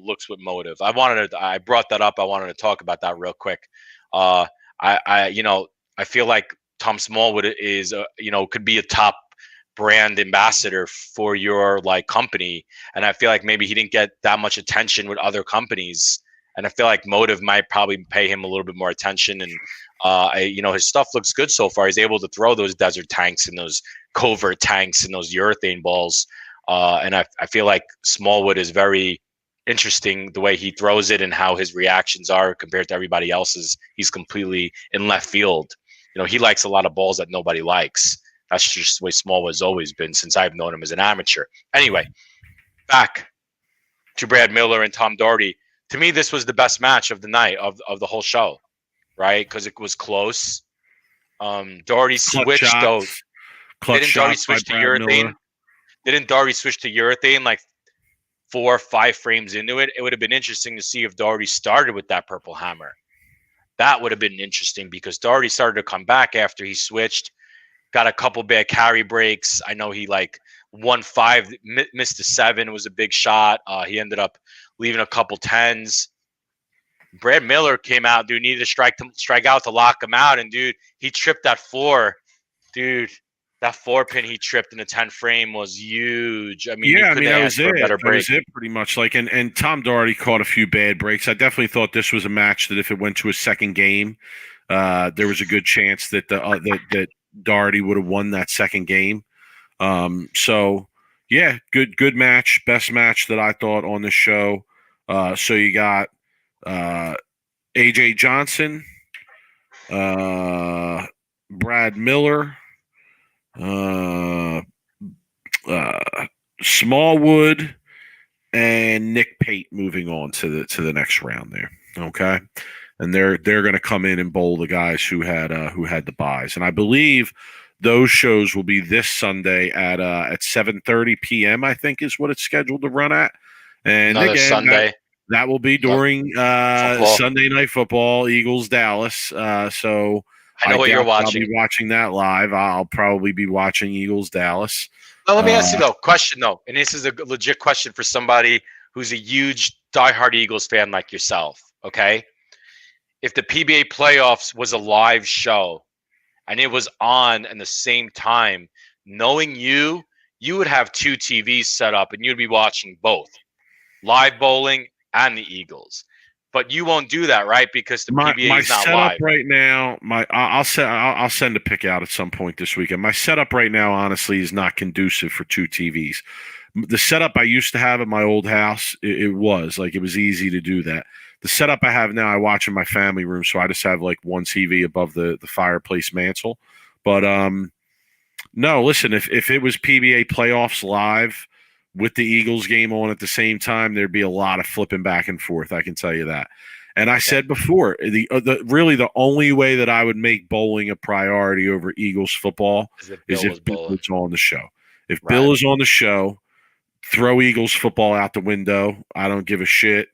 looks with Motive. I brought that up. I wanted to talk about that real quick. I feel like Tom Smallwood is, could be a top brand ambassador for your like company, and I feel like maybe he didn't get that much attention with other companies, and I feel like Motive might probably pay him a little bit more attention. And his stuff looks good so far. He's able to throw those desert tanks and those covert tanks and those urethane balls. And I feel like Smallwood is very interesting, the way he throws it and how his reactions are compared to everybody else's. He's completely in left field. He likes a lot of balls that nobody likes. That's just the way Smallwood's always been since I've known him as an amateur. Anyway, back to Brad Miller and Tom Doherty. To me, this was the best match of the night, of the whole show, right? Because it was close. Doherty switched though. Didn't Doherty switch to urethane? Didn't Doherty switch to urethane like 4 or 5 frames into it? It would have been interesting to see if Doherty started with that purple hammer. That would have been interesting, because Doherty started to come back after he switched. Got a couple bad carry breaks. I know he like won 5, missed a 7. It was a big shot. He ended up leaving a couple 10s. Brad Miller came out, dude, needed to strike out to lock him out. And dude, he tripped that 4. Dude, that 4-pin he tripped in the 10 frame was huge. I mean, yeah, that was it. That was it pretty much. Like, and Tom Doherty caught a few bad breaks. I definitely thought this was a match that if it went to a second game, there was a good chance that that Doherty would have won that second game. So yeah, good match, best match that I thought on the show. So you got AJ Johnson, Brad Miller, Smallwood, and Nick Pate moving on to the next round there. Okay, and they're going to come in and bowl the guys who had the buys, and I believe those shows will be this Sunday at 7:30 p.m. I think is what it's scheduled to run at. And Another again, Sunday. that will be during Sunday Night Football, Eagles Dallas. So I know what you're watching. I'll be watching that live. I'll probably be watching Eagles Dallas. Now, let me ask you question and this is a legit question for somebody who's a huge diehard Eagles fan like yourself. Okay, if the PBA playoffs was a live show and it was on in the same time, knowing you would have 2 TVs set up and you'd be watching both live bowling and the Eagles. But you won't do that, right? Because the PBA is not live right now. I'll send a pick out at some point this weekend. My setup right now, honestly, is not conducive for 2 TVs. The setup I used to have at my old house, it was easy to do that. The setup I have now, I watch in my family room, so I just have like 1 TV above the fireplace mantle. But no, listen, if it was PBA playoffs live with the Eagles game on at the same time, there'd be a lot of flipping back and forth. I can tell you that. And I said before, really the only way that I would make bowling a priority over Eagles football is if Bill is on the show. If Bill is on the show, throw Eagles football out the window. I don't give a shit.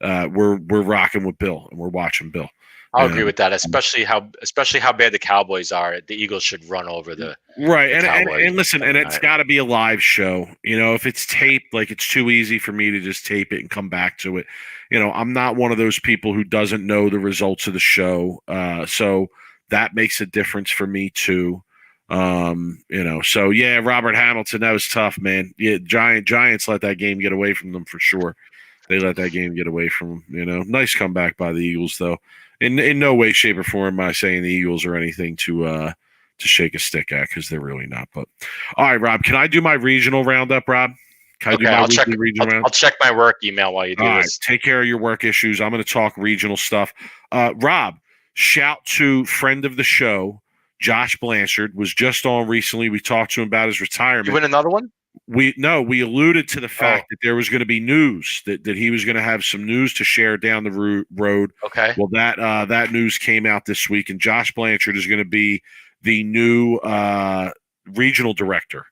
We're rocking with Bill and we're watching Bill. I'll agree with that, especially how bad the Cowboys are. The Eagles should run over the right. And listen, and it's got to be a live show. If it's taped, it's too easy for me to just tape it and come back to it. I'm not one of those people who doesn't know the results of the show, so that makes a difference for me too. So yeah, Robert Hamilton, that was tough, man. Yeah, Giants let that game get away from them for sure. They let that game get away from them. Nice comeback by the Eagles, though. In no way, shape, or form am I saying the Eagles are anything to shake a stick at, because they're really not. But all right, Rob, can I do my regional roundup, Rob? Can I do my regional round? I'll check my work email while you do this. Right, take care of your work issues. I'm going to talk regional stuff. Rob, shout to friend of the show, Josh Blanchard, was just on recently. We talked to him about his retirement. You win another one? We alluded to the fact that there was going to be news, that he was going to have some news to share down the road. Okay. Well, that news came out this week, and Josh Blanchard is going to be the new regional director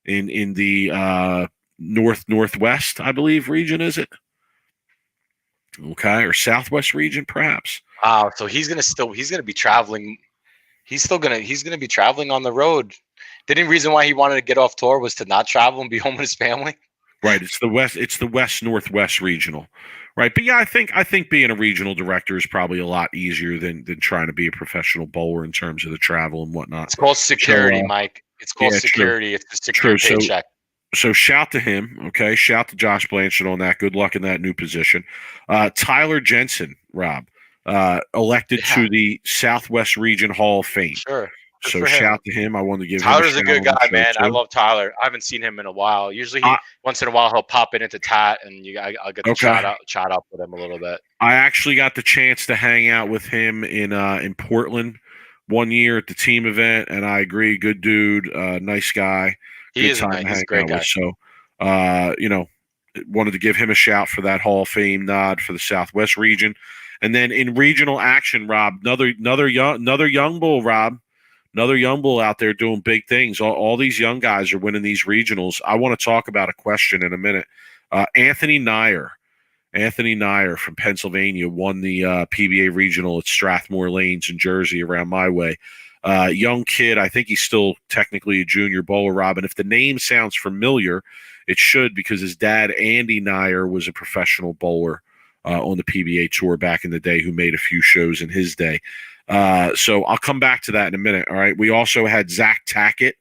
in the northwest, I believe, region, is it? Okay, or southwest region, perhaps. So he's going to be traveling. He's going to be traveling on the road. The only reason why he wanted to get off tour was to not travel and be home with his family. Right. It's the west northwest regional. Right. But yeah, I think being a regional director is probably a lot easier than trying to be a professional bowler in terms of the travel and whatnot. It's called security, Mike. It's called security. True. It's a secure paycheck. So shout to him. Okay. Shout to Josh Blanchard on that. Good luck in that new position. Tyler Jensen, Rob, elected to the Southwest Region Hall of Fame. Sure. So shout to him. I wanted to give Tyler's a good guy, man. I love Tyler. I haven't seen him in a while. Usually, once in a while, he'll pop in into Tat, and I'll get to chat up with him a little bit. I actually got the chance to hang out with him in Portland one year at the team event, and I agree. Good dude, nice guy. He's a great guy. So, wanted to give him a shout for that Hall of Fame nod for the Southwest region, and then in regional action, Rob, another young bull, Rob. Another young bull out there doing big things. All these young guys are winning these regionals. I want to talk about a question in a minute. Anthony Nyer from Pennsylvania won the PBA regional at Strathmore Lanes in Jersey, around my way. Young kid. I think he's still technically a junior bowler, Rob. And if the name sounds familiar, it should, because his dad, Andy Nyer, was a professional bowler on the PBA tour back in the day, who made a few shows in his day. So I'll come back to that in a minute. All right. We also had Zach Tackett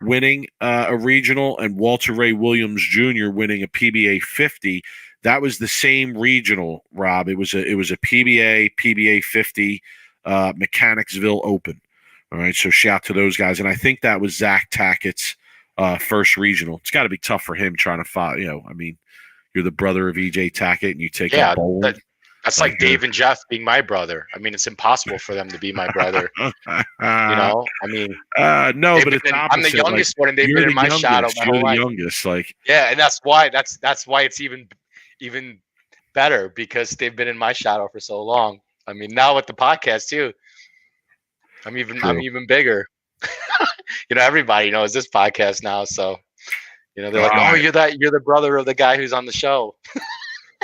winning a regional, and Walter Ray Williams Jr. winning a PBA 50. That was the same regional, Rob. It was a PBA 50 Mechanicsville Open. All right. So shout to those guys. And I think that was Zach Tackett's first regional. It's got to be tough for him trying to follow, I mean, you're the brother of EJ Tackett and you take up bowling. That's like Dave and Jeff being my brother. I mean, it's impossible for them to be my brother. You know, I mean, no, but it's I'm the opposite. youngest one, and they've You're been the in my shadow youngest. my You're whole the life. youngest. Like, yeah, and that's why it's even better because they've been in my shadow for so long. I mean, now with the podcast too, I'm even bigger. You know, everybody knows this podcast now, so you know they're like, "Oh, you're the brother of the guy who's on the show."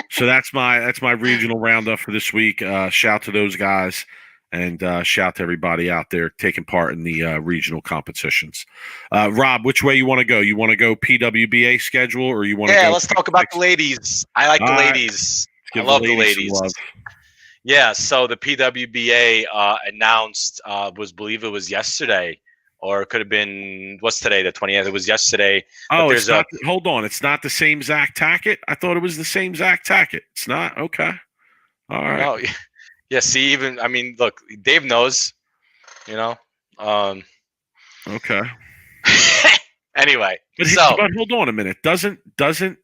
So that's my regional roundup for this week. Shout to those guys, and shout to everybody out there taking part in the regional competitions. Rob, which way you want to go? You want to go PWBA schedule, or you want to go? Yeah, let's talk about the ladies. I like the ladies. I love the ladies. Some love. Yeah, so the PWBA announced, believe it was yesterday, or it could have been, what's today, the 20th? It was yesterday. Oh, it's not. Hold on, it's not the same Zach Tackett? I thought it was the same Zach Tackett. It's not? Okay. All right. No, yeah, see, look, Dave knows, you know. Okay. Anyway, but hold on a minute. Doesn't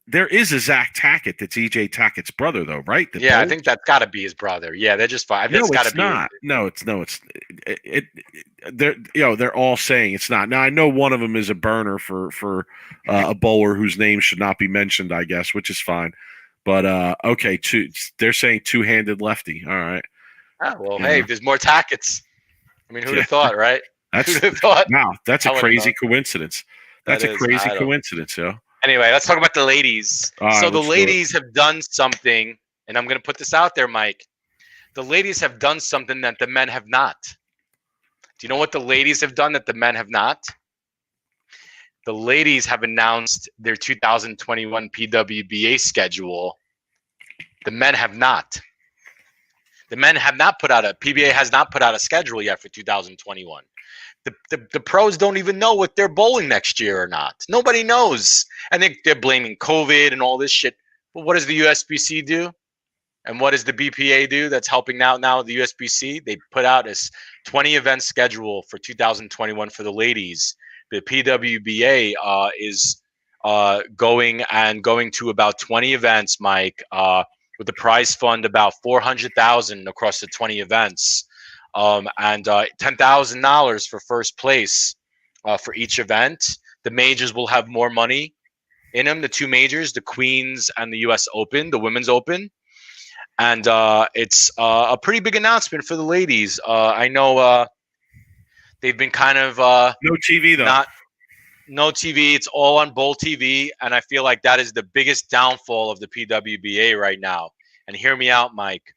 there is a Zach Tackett that's EJ Tackett's brother though, right? Yeah, I think that's got to be his brother. Yeah, they're just fine. No, it's not. They're all saying it's not. Now I know one of them is a burner for a bowler whose name should not be mentioned, I guess, which is fine. But okay, they're saying two-handed lefty. All right. Oh, well, hey, there's more Tacketts. I mean, who'd have thought, right? Who'd have thought? Wow, that's a crazy coincidence. That's a crazy coincidence, yo. Anyway, let's talk about the ladies. So the ladies have done something, and I'm going to put this out there, Mike. The ladies have done something that the men have not. Do you know what the ladies have done that the men have not? The ladies have announced their 2021 PWBA schedule. The men have not. The men have not put out PBA has not put out a schedule yet for 2021. The pros don't even know what they're bowling next year or not. Nobody knows. I think they're blaming COVID and all this shit. But what does the USBC do? And what does the BPA do that's helping out now the USBC? They put out a 20 event schedule for 2021 for the ladies. The PWBA is going to about 20 events, Mike, with the prize fund about $400,000 across the 20 events. And $10,000 for first place for each event. The majors will have more money in them. The two majors, the Queens and the U.S. Open, the Women's Open, and it's a pretty big announcement for the ladies. I know they've been kind of no TV though. No TV. It's all on Bowl TV, and I feel like that is the biggest downfall of the PWBA right now. And hear me out, Mike.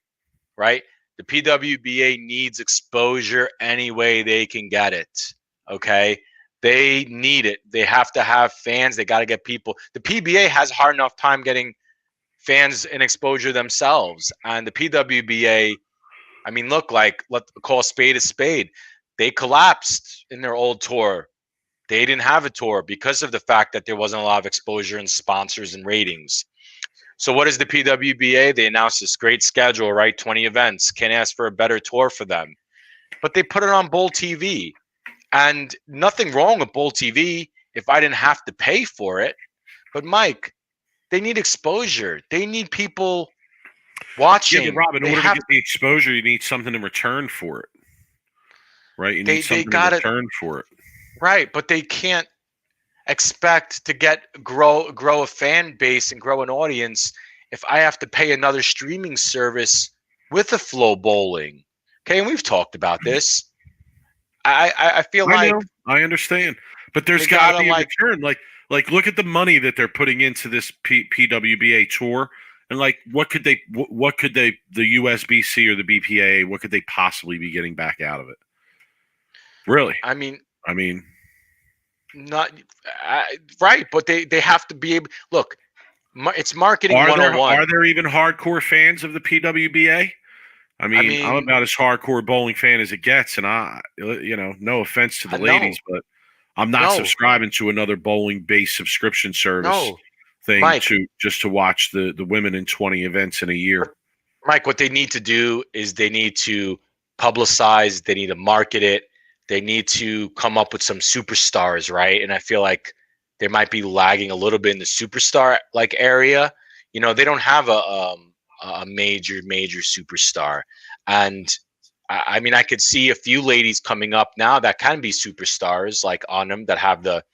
Right. The PWBA needs exposure any way they can get it, okay? They need it. They have to have fans. They got to get people. The PBA has a hard enough time getting fans and exposure themselves. And the PWBA, I mean, look, like, let's call a spade. They collapsed in their old tour. They didn't have a tour because of the fact that there wasn't a lot of exposure and sponsors and ratings. So what is the PWBA? They announced this great schedule, right? 20 events. Can't ask for a better tour for them. But they put it on Bowl TV. And nothing wrong with Bowl TV if I didn't have to pay for it. But, Mike, they need exposure. They need people watching. Yeah, but Robin, in order to get the exposure, you need something in return for it. Right? You need something in return for it. Right, but they can't expect to grow a fan base and grow an audience if I have to pay another streaming service with a Flow Bowling. Okay, and we've talked about this. I feel like I understand, but there's got to be a return. Like look at the money that they're putting into this PWBA tour, and like what could the USBC or the BPA, what could they possibly be getting back out of it? Really? I mean. Not right, but they have to be able. Look, it's marketing 101. Are there even hardcore fans of the PWBA? I mean, I'm about as hardcore bowling fan as it gets, and no offense to the ladies, but I'm not subscribing to another bowling-based subscription service thing, Mike, to watch the women in 20 events in a year. Mike, what they need to do is they need to publicize. They need to market it. They need to come up with some superstars, right? And I feel like they might be lagging a little bit in the superstar area. You know, they don't have a a major superstar. And I mean, I could see a few ladies coming up now that can be superstars, like on them, that have the,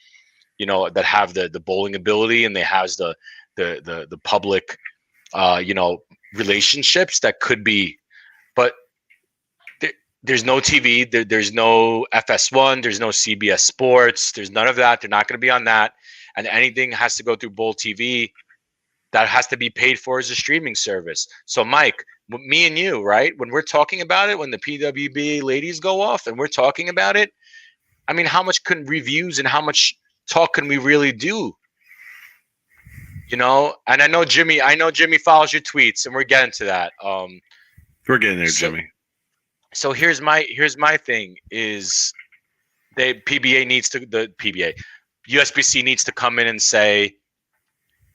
that have the bowling ability, and they has the public, relationships that could be. But there's no TV, there's no FS1, there's no CBS Sports, there's none of that. They're not going to be on that, and anything has to go through Bowl TV. That has to be paid for as a streaming service. So, Mike, me and you, right? When we're talking about it, when the PWBA ladies go off and we're talking about it, I mean, how much can reviews and how much talk can we really do? And I know Jimmy follows your tweets, and we're getting to that. We're getting there, Jimmy. So here's my thing is the PBA, USBC needs to come in and say,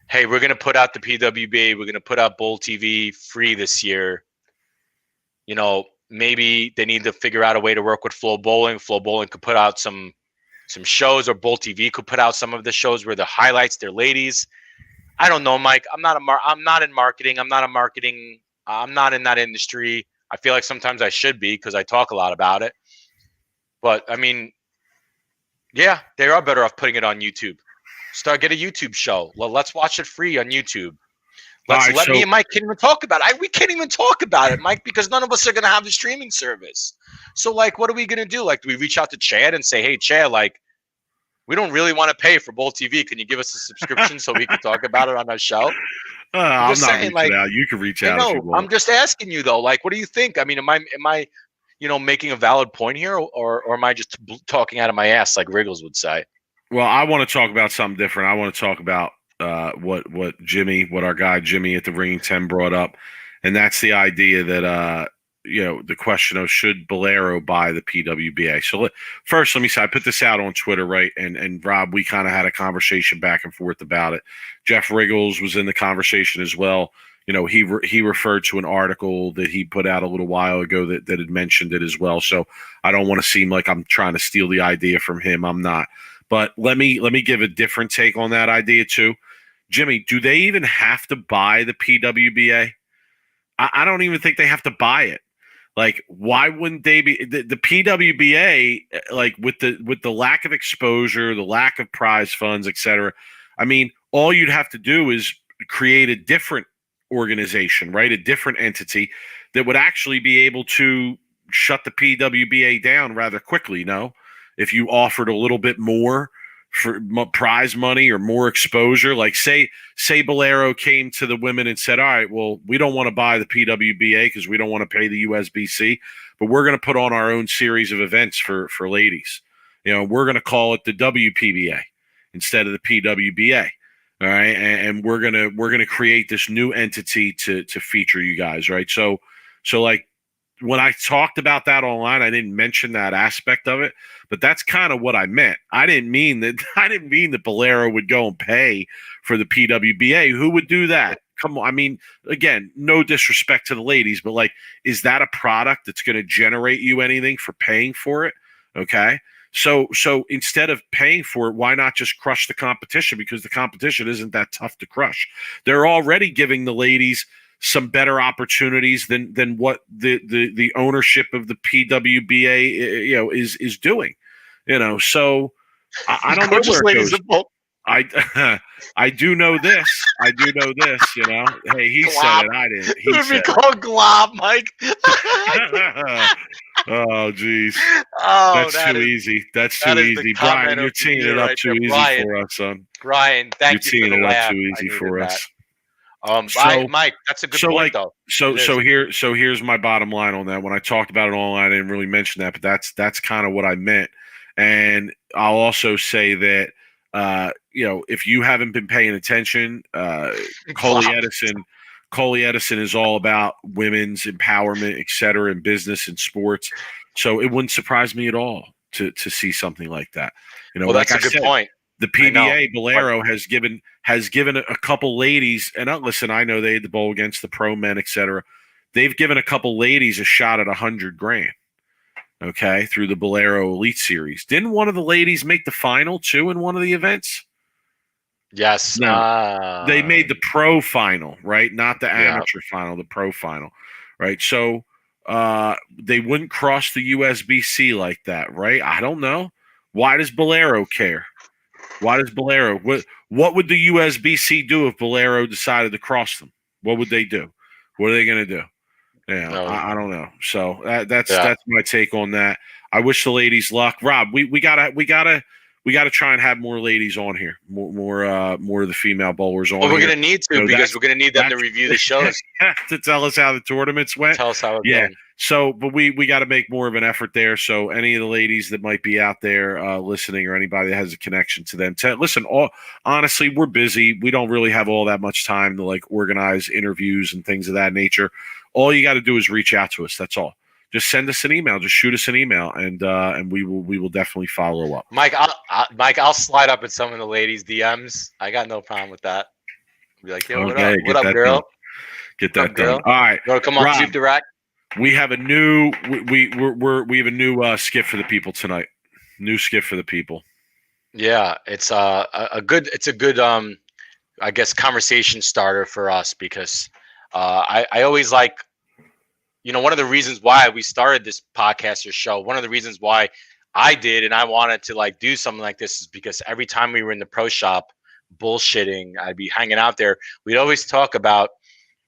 hey, we're going to put out the PWBA, we're going to put out Bowl TV free this year. Maybe they need to figure out a way to work with Flow Bowling. Flow Bowling could put out some shows, or Bowl TV could put out some of the shows where the highlights their ladies. I don't know, Mike. I'm not in marketing. I'm not in that industry. I feel like sometimes I should be because I talk a lot about it. But I mean, yeah, they are better off putting it on YouTube. Get a YouTube show. Let's watch it free on YouTube. Me and Mike can't even talk about it. We can't even talk about it, Mike, because none of us are going to have the streaming service. So, what are we going to do? Do we reach out to Chad and say, hey, Chad, we don't really want to pay for Bowl TV. Can you give us a subscription so we can talk about it on our show? I'm not saying, reaching out. You can reach out. No, I'm just asking you, though. What do you think? I mean, am I making a valid point here, or am I just talking out of my ass like Wriggles would say? Well, I want to talk about something different. I want to talk about what our guy Jimmy at the Ringing 10 brought up, and that's the idea that the question of should Bolero buy the PWBA. So first, let me say I put this out on Twitter, right? And Rob, we kind of had a conversation back and forth about it. Jeff Wriggles was in the conversation as well. He referred to an article that he put out a little while ago that had mentioned it as well. So I don't want to seem like I'm trying to steal the idea from him. I'm not. But let me give a different take on that idea too. Jimmy, do they even have to buy the PWBA? I don't even think they have to buy it. Why wouldn't they be the PWBA? With the lack of exposure, the lack of prize funds, etc. I mean, all you'd have to do is create a different organization, right? A different entity that would actually be able to shut the PWBA down rather quickly. No. If you offered a little bit more for prize money or more exposure, say Bolero came to the women and said, all right, well, we don't want to buy the PWBA because we don't want to pay the USBC, but we're going to put on our own series of events for ladies. We're going to call it the WPBA instead of the PWBA. All right. And we're going to create this new entity to feature you guys. Right. So when I talked about that online, I didn't mention that aspect of it, but that's kind of what I meant. I didn't mean that Bolero would go and pay for the PWBA. Who would do that? Come on. I mean, again, no disrespect to the ladies, but is that a product that's going to generate you anything for paying for it? Okay. So instead of paying for it, why not just crush the competition? Because the competition isn't that tough to crush. They're already giving the ladies some better opportunities than what the ownership of the PWBA is doing. So I don't know where it goes. I do know this. Hey, he Glob. said it. I didn't. He said called Glob, Mike. Oh, geez. Oh, that's too easy. That's too easy. Brian, you're teeing it up too easy for us, son. Brian, thank you for the laugh. You're teeing it up too easy for us. Mike, that's a good point, though. Here's my bottom line on that. When I talked about it online, I didn't really mention that, but that's kind of what I meant. And I'll also say that if you haven't been paying attention, Coley Edison is all about women's empowerment, et cetera, in business and sports. So it wouldn't surprise me at all to see something like that. That's a good point. The PBA Bolero has given a couple ladies, and listen, I know they had the bowl against the pro men, et cetera. They've given a couple ladies a shot at $100,000. Okay, through the Bolero Elite Series. Didn't one of the ladies make the final too in one of the events? Yes. No, they made the pro final, right? Not the Yeah. amateur final, the pro final, right? So they wouldn't cross the USBC like that, right? I don't know. Why does Bolero care? Why does Bolero? What would the USBC do if Bolero decided to cross them? What would they do? What are they going to do? Yeah, No. I don't know. So that's Yeah. my take on that. I wish the ladies luck. Rob, we gotta try and have more ladies on here, more of the female bowlers on Well, we're here. gonna need to, because we're gonna need them to That's review the shows. to tell us how the tournaments went. Tell us how it's Yeah. going. So, but we got to make more of an effort there. So, any of the ladies that might be out there listening, or anybody that has a connection to them, listen. Honestly, we're busy. We don't really have all that much time to like organize interviews and things of that nature. All you got to do is reach out to us. That's all. Just send us an email. Just shoot us an email, and we will definitely follow up. Mike, I'll slide up in some of the ladies' DMs. I got no problem with that. Be like, yo, Okay, what up, girl? done. Get that done. All right, you want to come on Rob, Soup Direct? we have a new we have a new skit for the people tonight. New skit for the people. Yeah, it's a good I guess conversation starter for us, because I always like, one of the reasons why we started this podcast or show, one of the reasons why I did and I wanted to like do something like this, is because every time we were in the pro shop bullshitting, I'd be hanging out there, we'd always talk about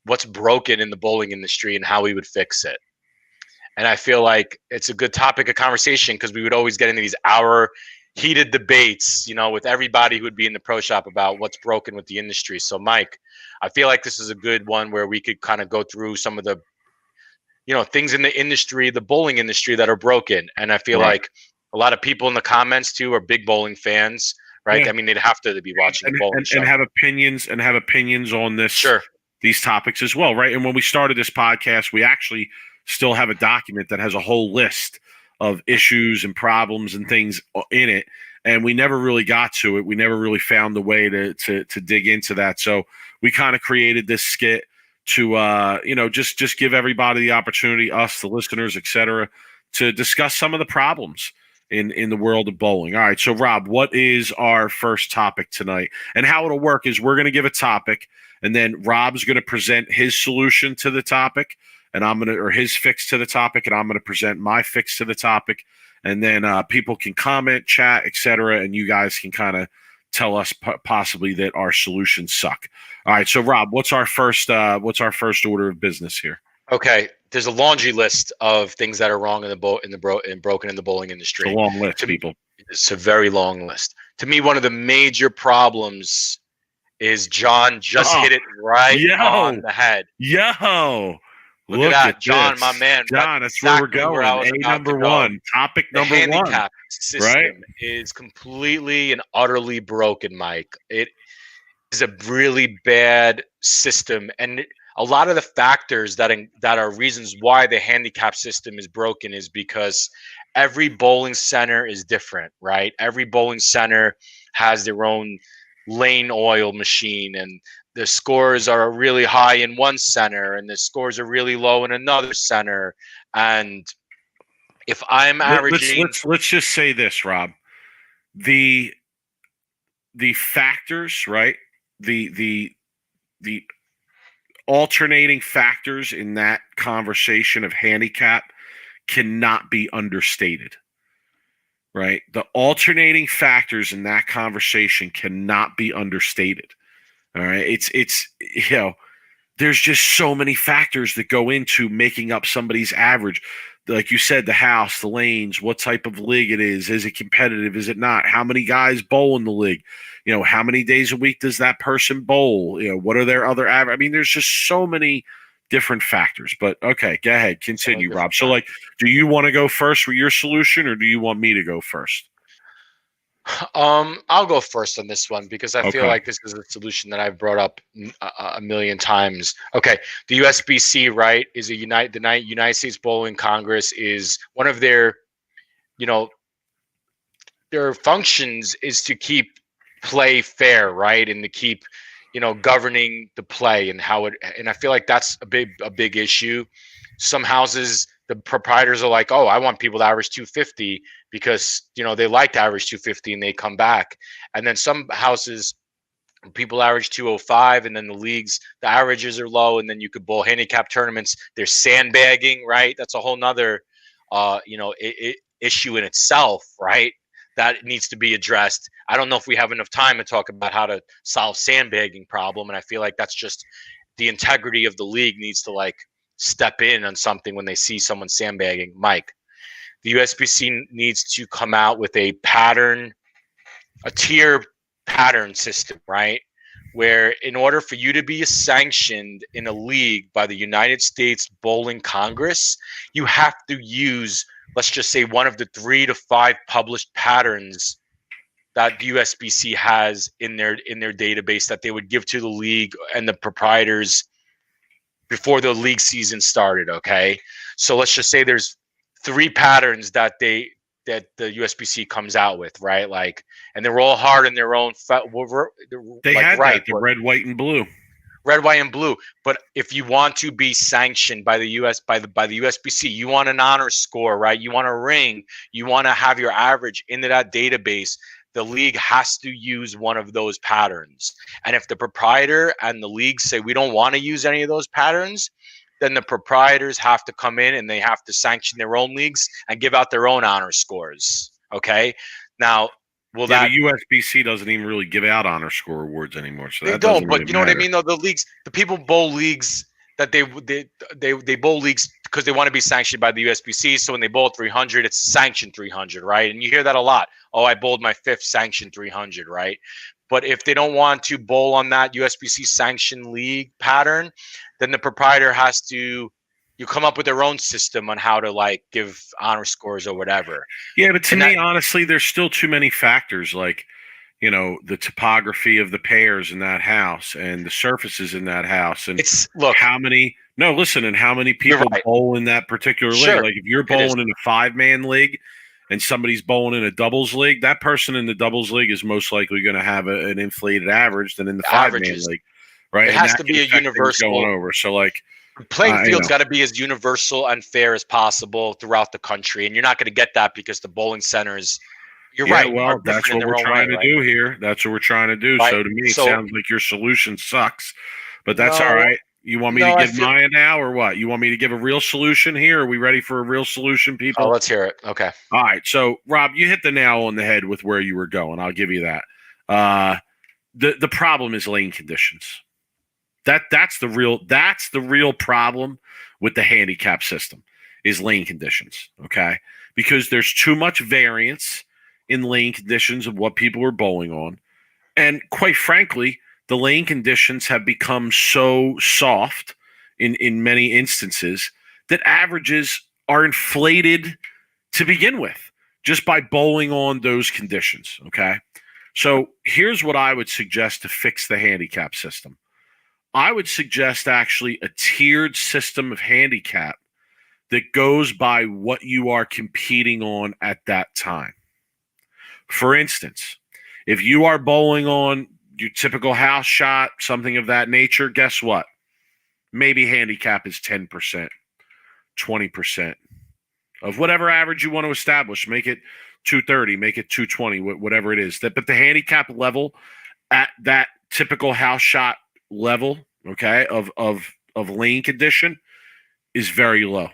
what's broken in the bowling industry and how we would fix it. And I feel like it's a good topic of conversation, because we would always get into these hour heated debates, with everybody who would be in the pro shop about what's broken with the industry. So, Mike, I feel like this is a good one where we could kind of go through some of the, things in the industry, the bowling industry, that are broken. And I feel like a lot of people in the comments too are big bowling fans, right? Yeah. I mean, they'd have to be watching the bowling show. And have opinions on this. Sure. These topics as well, right? And when we started this podcast, we actually still have a document that has a whole list of issues and problems and things in it, and we never really got to it. We never really found a way to dig into that. So we kind of created this skit to just give everybody the opportunity, us, the listeners, etc., to discuss some of the problems in the world of bowling. All right, so Rob, what is our first topic tonight? And how it'll work is we're going to give a topic, and then Rob's going to present his solution to the topic, and or his fix to the topic, and I'm going to present my fix to the topic, and then people can comment, chat, etc., and you guys can kind of tell us possibly that our solutions suck. All right, so Rob, what's our first order of business here? Okay, there's a laundry list of things that are wrong broken in the bowling industry. It's a long list, people. It's a very long list. To me, one of the major problems is John just hit it right on the head. Look at that, John, this. my man. John, that's where we're going. Number one. Topic number one. The handicap system is completely and utterly broken, Mike. It is a really bad system, and a lot of the factors that are reasons why the handicap system is broken is because every bowling center is different, right? Every bowling center has their own lane oil machine, and the scores are really high in one center and the scores are really low in another center. And if I'm averaging, let's just say this, Rob, the factors, right? The alternating factors in that conversation of handicap cannot be understated, right? The alternating factors in that conversation cannot be understated. All right. It's there's just so many factors that go into making up somebody's average. Like you said, the house, the lanes, what type of league it is it competitive? Is it not? How many guys bowl in the league? How many days a week does that person bowl? What are their other average? I mean, there's just so many different factors. But okay, go ahead, continue, Rob. So, do you want to go first with your solution, or do you want me to go first? I'll go first on this one, because I feel like this is a solution that I've brought up a million times. Okay, the USBC, right, is the United States Bowling Congress, is one of their functions is to keep play fair, right, and to keep governing the play and how it. And I feel like that's a big issue. Some houses, the proprietors are like, oh, I want people to average 250 because, they like to average 250 and they come back. And then some houses People average 205, and then the averages are low, and then you could bowl handicap tournaments. There's sandbagging, right? That's a whole nother, issue in itself, right? That needs to be addressed. I don't know if we have enough time to talk about how to solve sandbagging problem, and I feel like that's just the integrity of the league needs to like step in on something when they see someone sandbagging. Mike, the USBC needs to come out with a tier pattern system, right? Where in order for you to be sanctioned in a league by the United States Bowling Congress, you have to use, let's just say, one of the 3 to 5 published patterns that the USBC has in their database that they would give to the league and the proprietors before the league season started. Okay, so let's just say there's 3 patterns that the USBC comes out with, right? Like, and they're all hard in their own. They like, had right, the red, white, and blue. Red, white, and blue. But if you want to be sanctioned by the USBC, you want an honor score, right? You want a ring. You want to have your average into that database. The league has to use one of those patterns. And if the proprietor and the league say we don't want to use any of those patterns, then the proprietors have to come in and they have to sanction their own leagues and give out their own honor scores. Okay. Now, the USBC doesn't even really give out honor score awards anymore, so they that don't. But really you know matter. what I mean? Though the people bowl leagues that they bowl leagues because they want to be sanctioned by the USBC. So when they bowl 300, it's sanctioned 300, right? And you hear that a lot. Oh, I bowled my 5th sanctioned 300, right? But if they don't want to bowl on that USBC sanctioned league pattern, then the proprietor has to come up with their own system on how to like give honor scores or whatever. Yeah, but to me, honestly, there's still too many factors, like, you know, the topography of the pairs in that house and the surfaces in that house, and how many people bowl in that particular league. Like if you're bowling in a 5-man league and somebody's bowling in a doubles league, that person in the doubles league is most likely going to have an inflated average than in the 5-man league, right? It has to be a universal going over. So like, playing field's got to be as universal and fair as possible throughout the country, and you're not going to get that because the bowling centers. You're right. Well, that's what we're trying to do here. That's what we're trying to do. Right. So to me, it sounds like your solution sucks, but that's all right. You want me to give mine now, or what? You want me to give a real solution here? Are we ready for a real solution, people? Oh, let's hear it. Okay. All right. So, Rob, you hit the nail on the head with where you were going. I'll give you that. The problem is lane conditions. That's the real problem with the handicap system is lane conditions. Okay, because there's too much variance in lane conditions of what people are bowling on, and quite frankly, the lane conditions have become so soft in many instances that averages are inflated to begin with just by bowling on those conditions. Okay, so here's what I would suggest to fix the handicap system. I would suggest actually a tiered system of handicap that goes by what you are competing on at that time. For instance, if you are bowling on your typical house shot, something of that nature, guess what? Maybe handicap is 10%, 20% of whatever average you want to establish. Make it 230, make it 220, whatever it is. But the handicap level at that typical house shot level, okay, of lane condition is very low.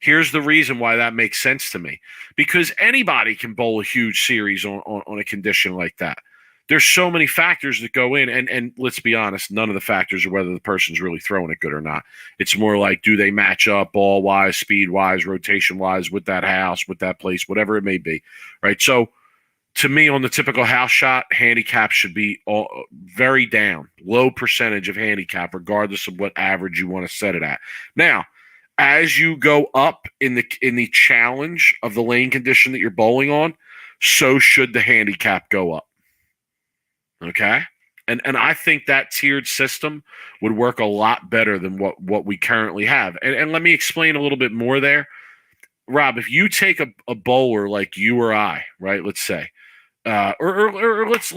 Here's the reason why that makes sense to me. Because anybody can bowl a huge series on a condition like that. There's so many factors that go in, and let's be honest, none of the factors are whether the person's really throwing it good or not. It's more like, do they match up ball-wise, speed-wise, rotation-wise with that house, with that place, whatever it may be, right? So to me, on the typical house shot, handicap should be very down, low percentage of handicap, regardless of what average you want to set it at. Now, as you go up in the challenge of the lane condition that you're bowling on, so should the handicap go up. Okay? And I think that tiered system would work a lot better than what we currently have. And let me explain a little bit more there. Rob, if you take a bowler like you or I, right, let's say, or let's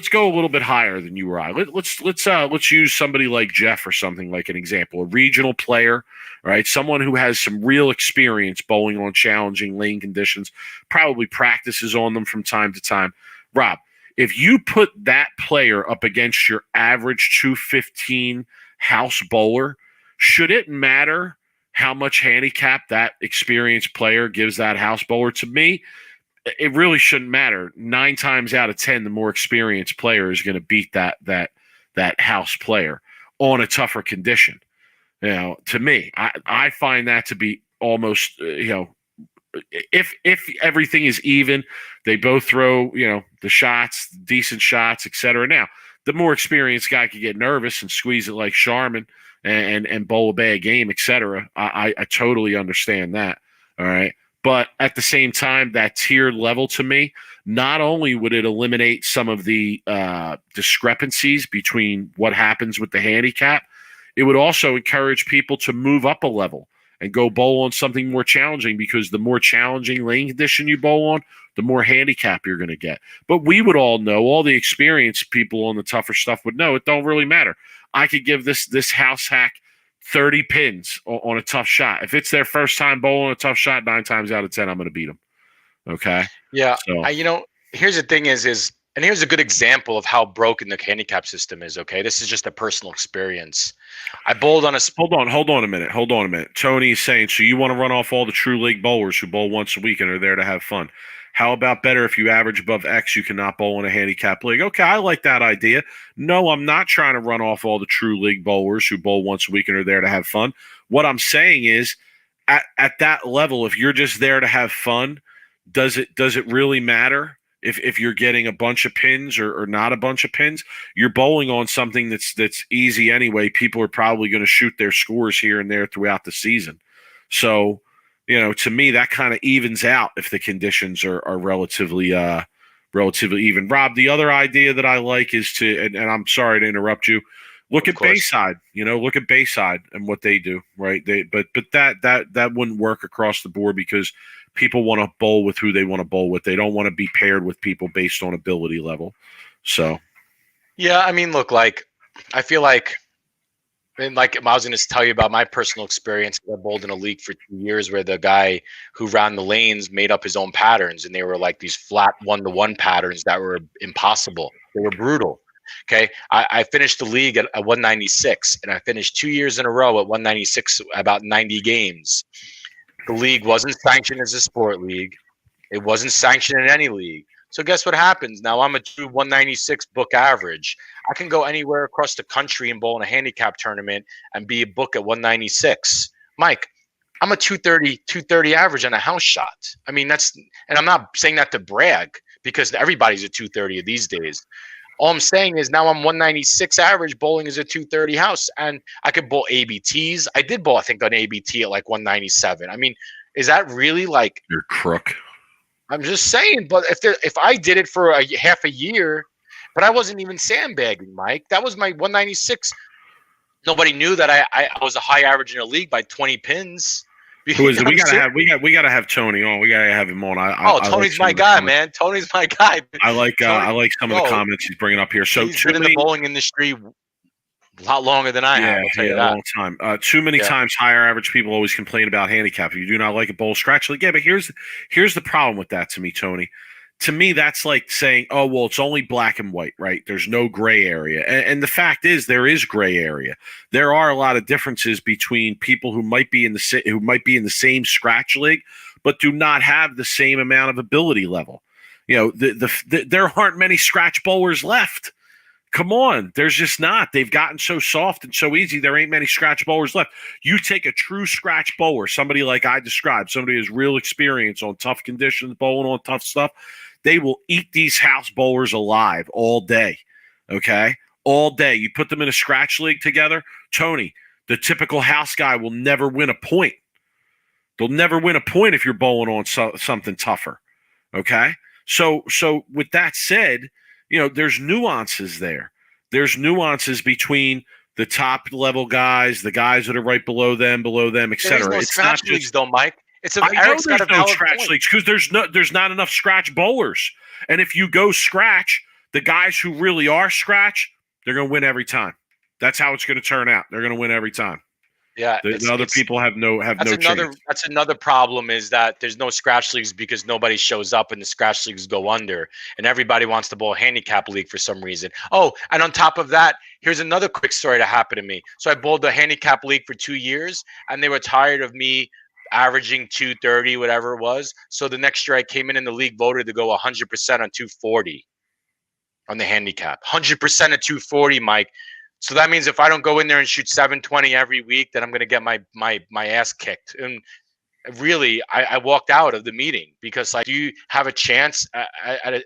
go a little bit higher than you or I. Let's use somebody like Jeff or something, like an example, a regional player, right? Someone who has some real experience bowling on challenging lane conditions, probably practices on them from time to time. Rob, If you put that player up against your average 215 house bowler, should it matter how much handicap that experienced player gives that house bowler? To me, it really shouldn't matter. 9 times out of 10, the more experienced player is going to beat that house player on a tougher condition. To me, I find that to be almost, if everything is even, they both throw, the shots, decent shots, etc. Now, the more experienced guy could get nervous and squeeze it like Charmin and bowl a bad game, etc. I totally understand that. All right. But at the same time, that tiered level to me, not only would it eliminate some of the discrepancies between what happens with the handicap, it would also encourage people to move up a level and go bowl on something more challenging, because the more challenging lane condition you bowl on, the more handicap you're going to get. But we would all know, all the experienced people on the tougher stuff would know, it don't really matter. I could give this house hack 30 pins on a tough shot. If it's their first time bowling a tough shot, 9 times out of 10, I'm going to beat them. Okay? Yeah. So. Here's the thing is, and here's a good example of how broken the handicap system is, okay? This is just a personal experience. I bowled on a... Hold on a minute. Tony is saying, so you want to run off all the true league bowlers who bowl once a week and are there to have fun. How about better if you average above X, you cannot bowl in a handicap league? Okay, I like that idea. No, I'm not trying to run off all the true league bowlers who bowl once a week and are there to have fun. What I'm saying is, at that level, if you're just there to have fun, does it really matter if you're getting a bunch of pins or not a bunch of pins? You're bowling on something that's easy anyway. People are probably going to shoot their scores here and there throughout the season. So, to me, that kind of evens out if the conditions are relatively even. Rob, the other idea that I like is to, and I'm sorry to interrupt you, look at Bayside. Look at Bayside and what they do, right? But that wouldn't work across the board, because people want to bowl with who they want to bowl with. They don't want to be paired with people based on ability level. So, yeah, I mean, look, I feel like, and I was going to tell you about my personal experience. I bowled in a league for 2 years where the guy who ran the lanes made up his own patterns, and they were like these flat 1-to-1 patterns that were impossible. They were brutal. Okay, I finished the league at 196, and I finished 2 years in a row at 196, about 90 games. The league wasn't sanctioned as a sport league. It wasn't sanctioned in any league. So guess what happens? Now I'm a 196 book average. I can go anywhere across the country and bowl in a handicap tournament and be a book at 196. Mike, I'm a 230 average on a house shot. I mean, and I'm not saying that to brag, because everybody's a 230 these days. All I'm saying is now I'm 196 average, bowling is a 230 house, and I could bowl ABTs. I did bowl, I think, an ABT at 197. I mean, is that really you're crook? I'm just saying, but if I did it for half a year, but I wasn't even sandbagging, Mike. That was my 196. Nobody knew that I was a high average in a league by 20 pins. Who is it? We gotta have Tony on. We gotta have him on. Tony's my guy, man. Tony's my guy. I like some of the comments he's bringing up here. So he's been in the bowling industry a lot longer than I have. I'll tell you that. A long time. Too many times higher average people always complain about handicap. If you do not like a bowl scratch league, yeah, but here's the problem with that to me, Tony. To me, that's like saying, oh, well, it's only black and white, right? There's no gray area. And the fact is, there is gray area. There are a lot of differences between people who might be in the same scratch league, but do not have the same amount of ability level. There aren't many scratch bowlers left. Come on, there's just not. They've gotten so soft and so easy, there ain't many scratch bowlers left. You take a true scratch bowler, somebody like I described, somebody who has real experience on tough conditions, bowling on tough stuff, they will eat these house bowlers alive all day, okay? All day. You put them in a scratch league together, Tony, the typical house guy will never win a point. They'll never win a point if you're bowling on something tougher, okay? So with that said, there's nuances there. There's nuances between the top level guys, the guys that are right below them, etc. It's not just though, Mike. I know there's no scratch leagues because there's not enough scratch bowlers. And if you go scratch, the guys who really are scratch, they're going to win every time. That's how it's going to turn out. They're going to win every time. Yeah, The other people have no chance. That's another problem is that there's no scratch leagues because nobody shows up and the scratch leagues go under, and everybody wants to bowl a handicap league for some reason. Oh, and on top of that, here's another quick story that happened to me. So I bowled the handicap league for 2 years, and they were tired of me averaging 230, whatever it was. So the next year I came in and the league voted to go 100% on 240 on the handicap. 100% at 240, Mike. So that means if I don't go in there and shoot 720 every week, then I'm going to get my ass kicked. And really, I walked out of the meeting because, like, do you have a chance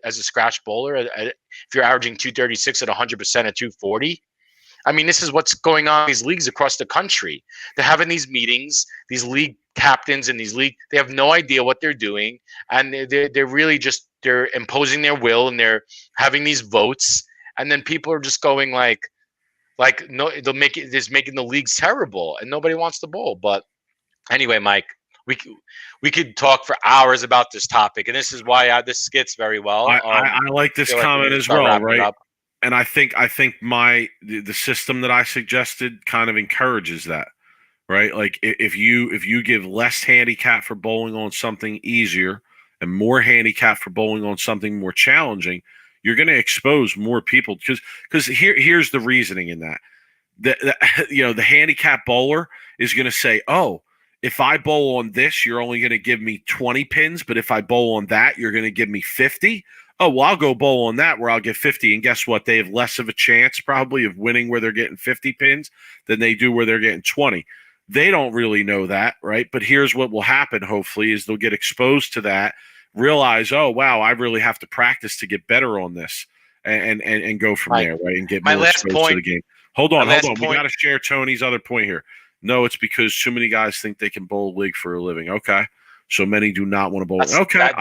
as a scratch bowler if you're averaging 236 at 100% at 240? I mean, this is what's going on in these leagues across the country. They're having these meetings, these league captains and they have no idea what they're doing. And they're really just, they're imposing their will and they're having these votes. And then people are just going like no, they'll make it, just making the leagues terrible and nobody wants to bowl. But anyway, Mike, we could talk for hours about this topic. And this is why this skits very well. I like this comment as well, right? And I think the system that I suggested kind of encourages that, right? Like if you give less handicap for bowling on something easier and more handicap for bowling on something more challenging, you're going to expose more people because here's the reasoning in that. The handicap bowler is going to say, oh, if I bowl on this, you're only going to give me 20 pins, but if I bowl on that, you're going to give me 50. Oh, well, I'll go bowl on that where I'll get 50. And guess what? They have less of a chance probably of winning where they're getting 50 pins than they do where they're getting 20. They don't really know that, right? But here's what will happen, hopefully, is they'll get exposed to that, realize, oh, wow, I really have to practice to get better on this and go from there, right? And get more exposed to the game. Hold on. We got to share Tony's other point here. No, it's because too many guys think they can bowl a league for a living. Okay. So many do not want to bowl.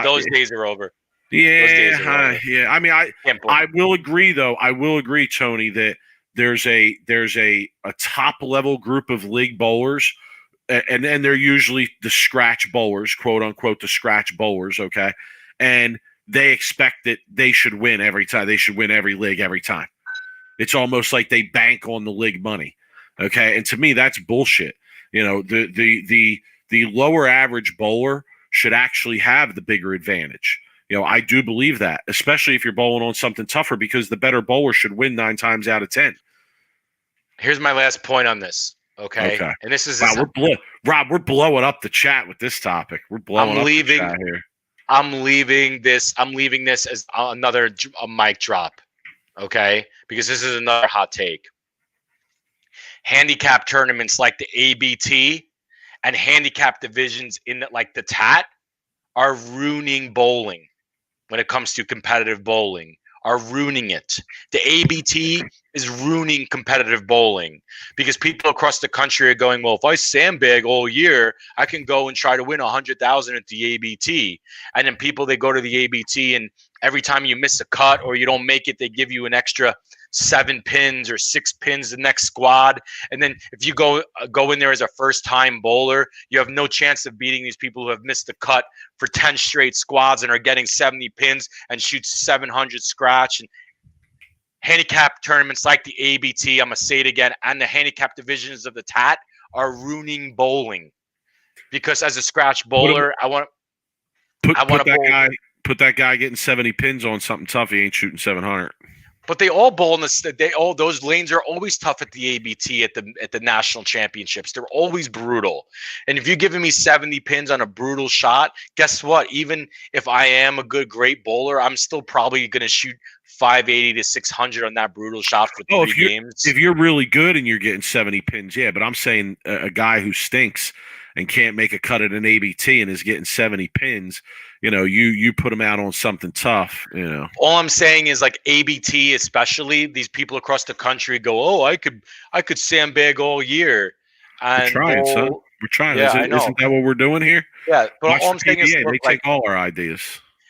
Those days are over. Yeah, yeah. I mean, I will agree, though. I will agree, Tony, that there's a top level group of league bowlers, and they're usually the scratch bowlers, quote unquote, the scratch bowlers. Okay, and they expect that they should win every time. They should win every league every time. It's almost like they bank on the league money. Okay, and to me, that's bullshit. You know, the lower average bowler should actually have the bigger advantage. You know, I do believe that, especially if you're bowling on something tougher, because the better bowler should win 9 times out of 10. Here's my last point on this. Okay. And this is Rob, we're blowing up the chat with this topic. We're blowing up the chat here. I'm leaving this as another mic drop. Okay, because this is another hot take. Handicap tournaments like the ABT and handicap divisions in like the TAT are ruining bowling. When it comes to competitive bowling, are ruining it. The ABT is ruining competitive bowling because people across the country are going, well, if I sandbag all year, I can go and try to win 100,000 at the ABT. And then people, they go to the ABT and every time you miss a cut or you don't make it, they give you an extra 7 pins or 6 pins the next squad. And then if you go in there as a first-time bowler, you have no chance of beating these people who have missed the cut for 10 straight squads and are getting 70 pins and shoot 700 scratch. And handicap tournaments like the ABT, I'm going to say it again, and the handicap divisions of the TAT are ruining bowling. Because as a scratch bowler, put that guy getting 70 pins on something tough. He ain't shooting 700. But they all bowl in the those lanes are always tough at the ABT at the national championships. They're always brutal. And if you're giving me 70 pins on a brutal shot, guess what? Even if I am a great bowler, I'm still probably going to shoot 580 to 600 on that brutal shot for 3 games. If you're really good and you're getting 70 pins, yeah. But I'm saying a guy who stinks and can't make a cut at an ABT and is getting 70 pins, you know, you put them out on something tough, you know. All I'm saying is like ABT, especially these people across the country go, oh, I could sandbag all year. And we're trying, son. We're trying. Yeah, I know. Isn't that what we're doing here? Yeah, but Watch all I'm saying is they take all our ideas.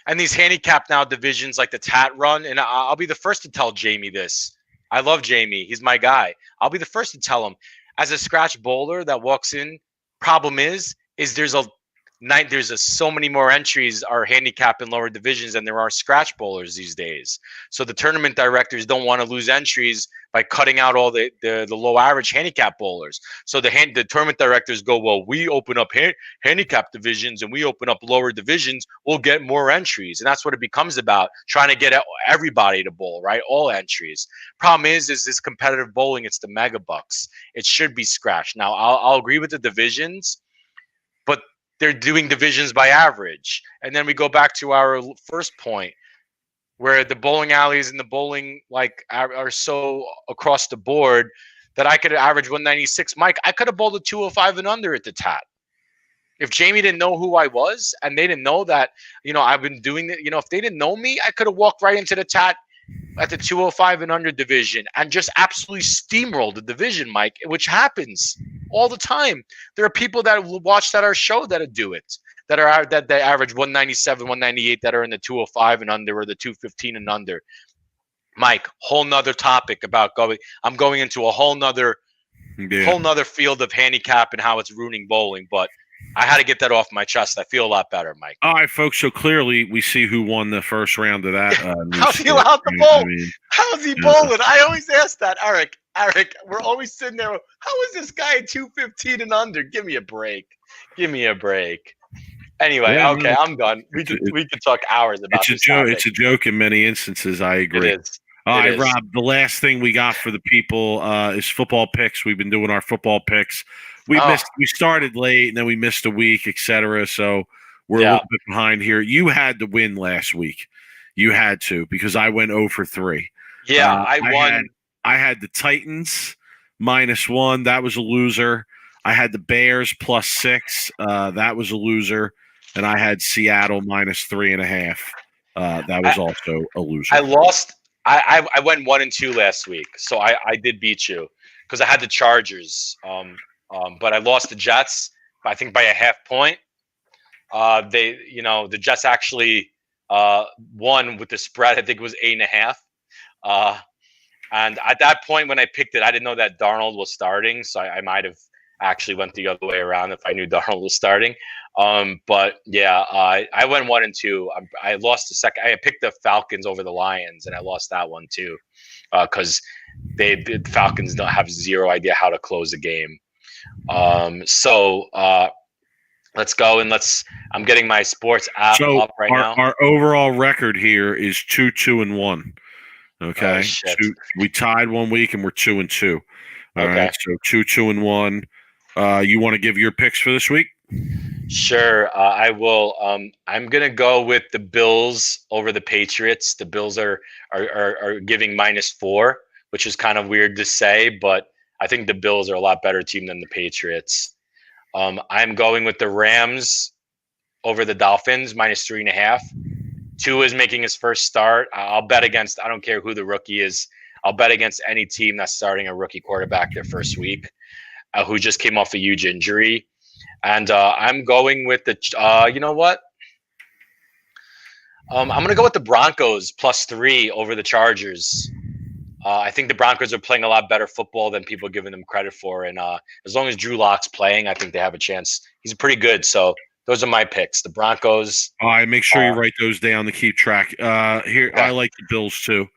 And these handicap now divisions like the TAT run, and I'll be the first to tell Jamie this. I love Jamie. He's my guy. I'll be the first to tell him. As a scratch bowler that walks in, problem is there's a there's so many more entries are handicap in lower divisions than there are scratch bowlers these days. So the tournament directors don't want to lose entries by cutting out all the low average handicap bowlers. So the tournament directors go, well, we open up handicap divisions and we open up lower divisions, we'll get more entries. And that's what it becomes about, trying to get everybody to bowl, right? All entries. Problem is this competitive bowling, it's the mega bucks. It should be scratched. Now, I'll agree with the divisions, but they're doing divisions by average. And then we go back to our first point, where the bowling alleys and the bowling are so across the board that I could average 196. Mike, I could have bowled a 205 and under at the Tat. If Jamie didn't know who I was and they didn't know that, I've been doing it, if they didn't know me, I could have walked right into the Tat at the 205 and under division and just absolutely steamrolled the division, Mike, which happens all the time. There are people that watch our show that do it, that they average 197, 198, that are in the 205 and under, or the 215 and under. Mike, whole nother topic about I'm going into a whole nother field of handicap and how it's ruining bowling, but I had to get that off my chest. I feel a lot better, Mike. All right, folks. So clearly, we see who won the first round of that. How's he allowed to bowl? How's he bowling? I always ask that, Eric. We're always sitting there. How is this guy at 215 and under? Give me a break. Anyway, okay, I'm done. We could talk hours about this topic. It's a joke in many instances. I agree. It is. All right, Rob, the last thing we got for the people is football picks. We've been doing our football picks. We started late, and then we missed a week, etc. So we're a little bit behind here. You had to win last week. You had to, because I went 0 for 3. Yeah, I won. I had the Titans -1. That was a loser. I had the Bears +6. That was a loser. And I had Seattle -3.5. That was also a loser. I lost. I went 1 and 2 last week, so I did beat you because I had the Chargers. But I lost the Jets, I think by a half point. The Jets actually won with the spread. I think it was 8.5. And at that point when I picked it, I didn't know that Darnold was starting, so I might have actually went the other way around if I knew Darnold was starting. But yeah, I went 1 and 2. I lost the second. I picked the Falcons over the Lions, and I lost that one too, because the Falcons don't have zero idea how to close a game. So let's go and I'm getting my sports app up right now. Our overall record here is 2-2-1. Okay, we tied 1 week and we're 2 and 2. All right, so 2-2-1. You want to give your picks for this week? Sure, I will. I'm gonna go with the Bills over the Patriots. The Bills are giving -4, which is kind of weird to say, but I think the Bills are a lot better team than the Patriots. I'm going with the Rams over the Dolphins -3.5. Tua is making his first start. I'll bet against. I don't care who the rookie is. I'll bet against any team that's starting a rookie quarterback their first week, who just came off a huge injury. And I'm going with the. You know what? I'm going to go with the Broncos +3 over the Chargers. I think the Broncos are playing a lot better football than people are giving them credit for. And as long as Drew Lock's playing, I think they have a chance. He's pretty good. So those are my picks. The Broncos. All right, make sure you write those down to keep track. I like the Bills too.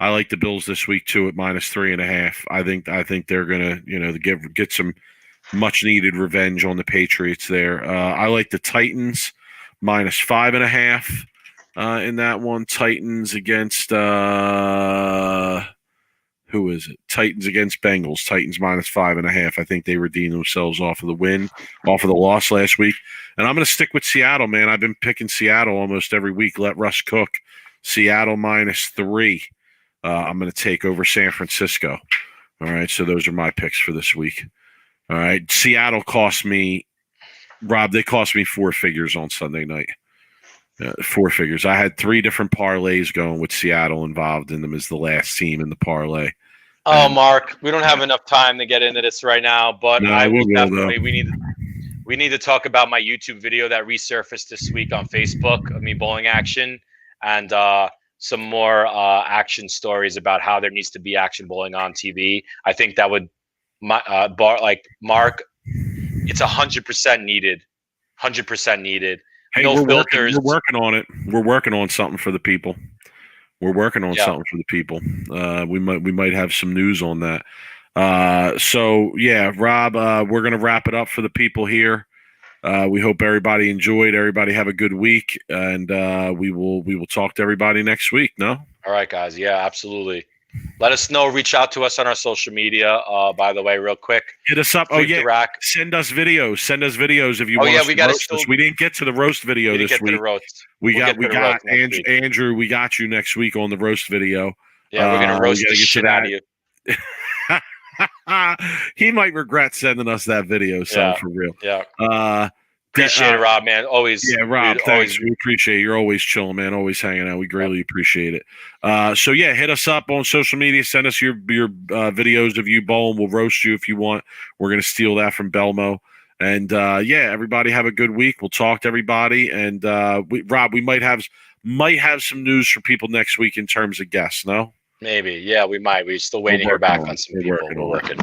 I like the Bills this week too at -3.5. I think they're gonna get some much needed revenge on the Patriots there. I like the Titans -5.5 in that one. Titans against who is it? Titans against Bengals. Titans -5.5. I think they redeemed themselves off of the loss last week. And I'm going to stick with Seattle, man. I've been picking Seattle almost every week. Let Russ cook. Seattle -3. I'm going to take over San Francisco. All right, so those are my picks for this week. All right, Seattle cost me, Rob, they cost me 4 figures on Sunday night. 4 figures. I had 3 different parlays going with Seattle involved in them as the last team in the parlay. Oh, Mark, we don't have enough time to get into this right now, but no, we need to talk about my YouTube video that resurfaced this week on Facebook of me bowling action, and some more action stories about how there needs to be action bowling on TV. I think that would, Mark, it's 100% needed 100% needed. Hey, No we're filters. working on it. We're working on something for the people. We're working on Yeah. something for the people. We might have some news on that. So yeah, Rob, we're gonna wrap it up for the people here. We hope everybody enjoyed. Everybody have a good week, and we will talk to everybody next week. No. All right, guys. Yeah, absolutely. Let us know. Reach out to us on our social media. By the way, real quick, hit us up. Sweep the Rack. Send us videos. Send us videos if you want yeah, us we to gotta roast still. us. We didn't get to the roast video this Get week. to the roast. We got next week. Andrew. We got you next week on the roast video. Yeah, we're gonna roast the shit out of you. He might regret sending us that video. So for real. Yeah. Appreciate it, Rob, man. Always. Yeah, Rob, thanks. We appreciate it. You're always chilling, man. Always hanging out. We greatly appreciate it. So yeah, hit us up on social media. Send us your videos of you bowling. We'll roast you if you want. We're gonna steal that from Belmo. And yeah, everybody have a good week. We'll talk to everybody. And Rob, we might have some news for people next week in terms of guests. No. Maybe. Yeah, we might. We're still waiting to hear back on some people. We're working.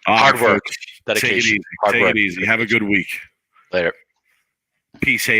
Hard work. Dedication. Take it easy. Have a good week. Later. Peace, haters.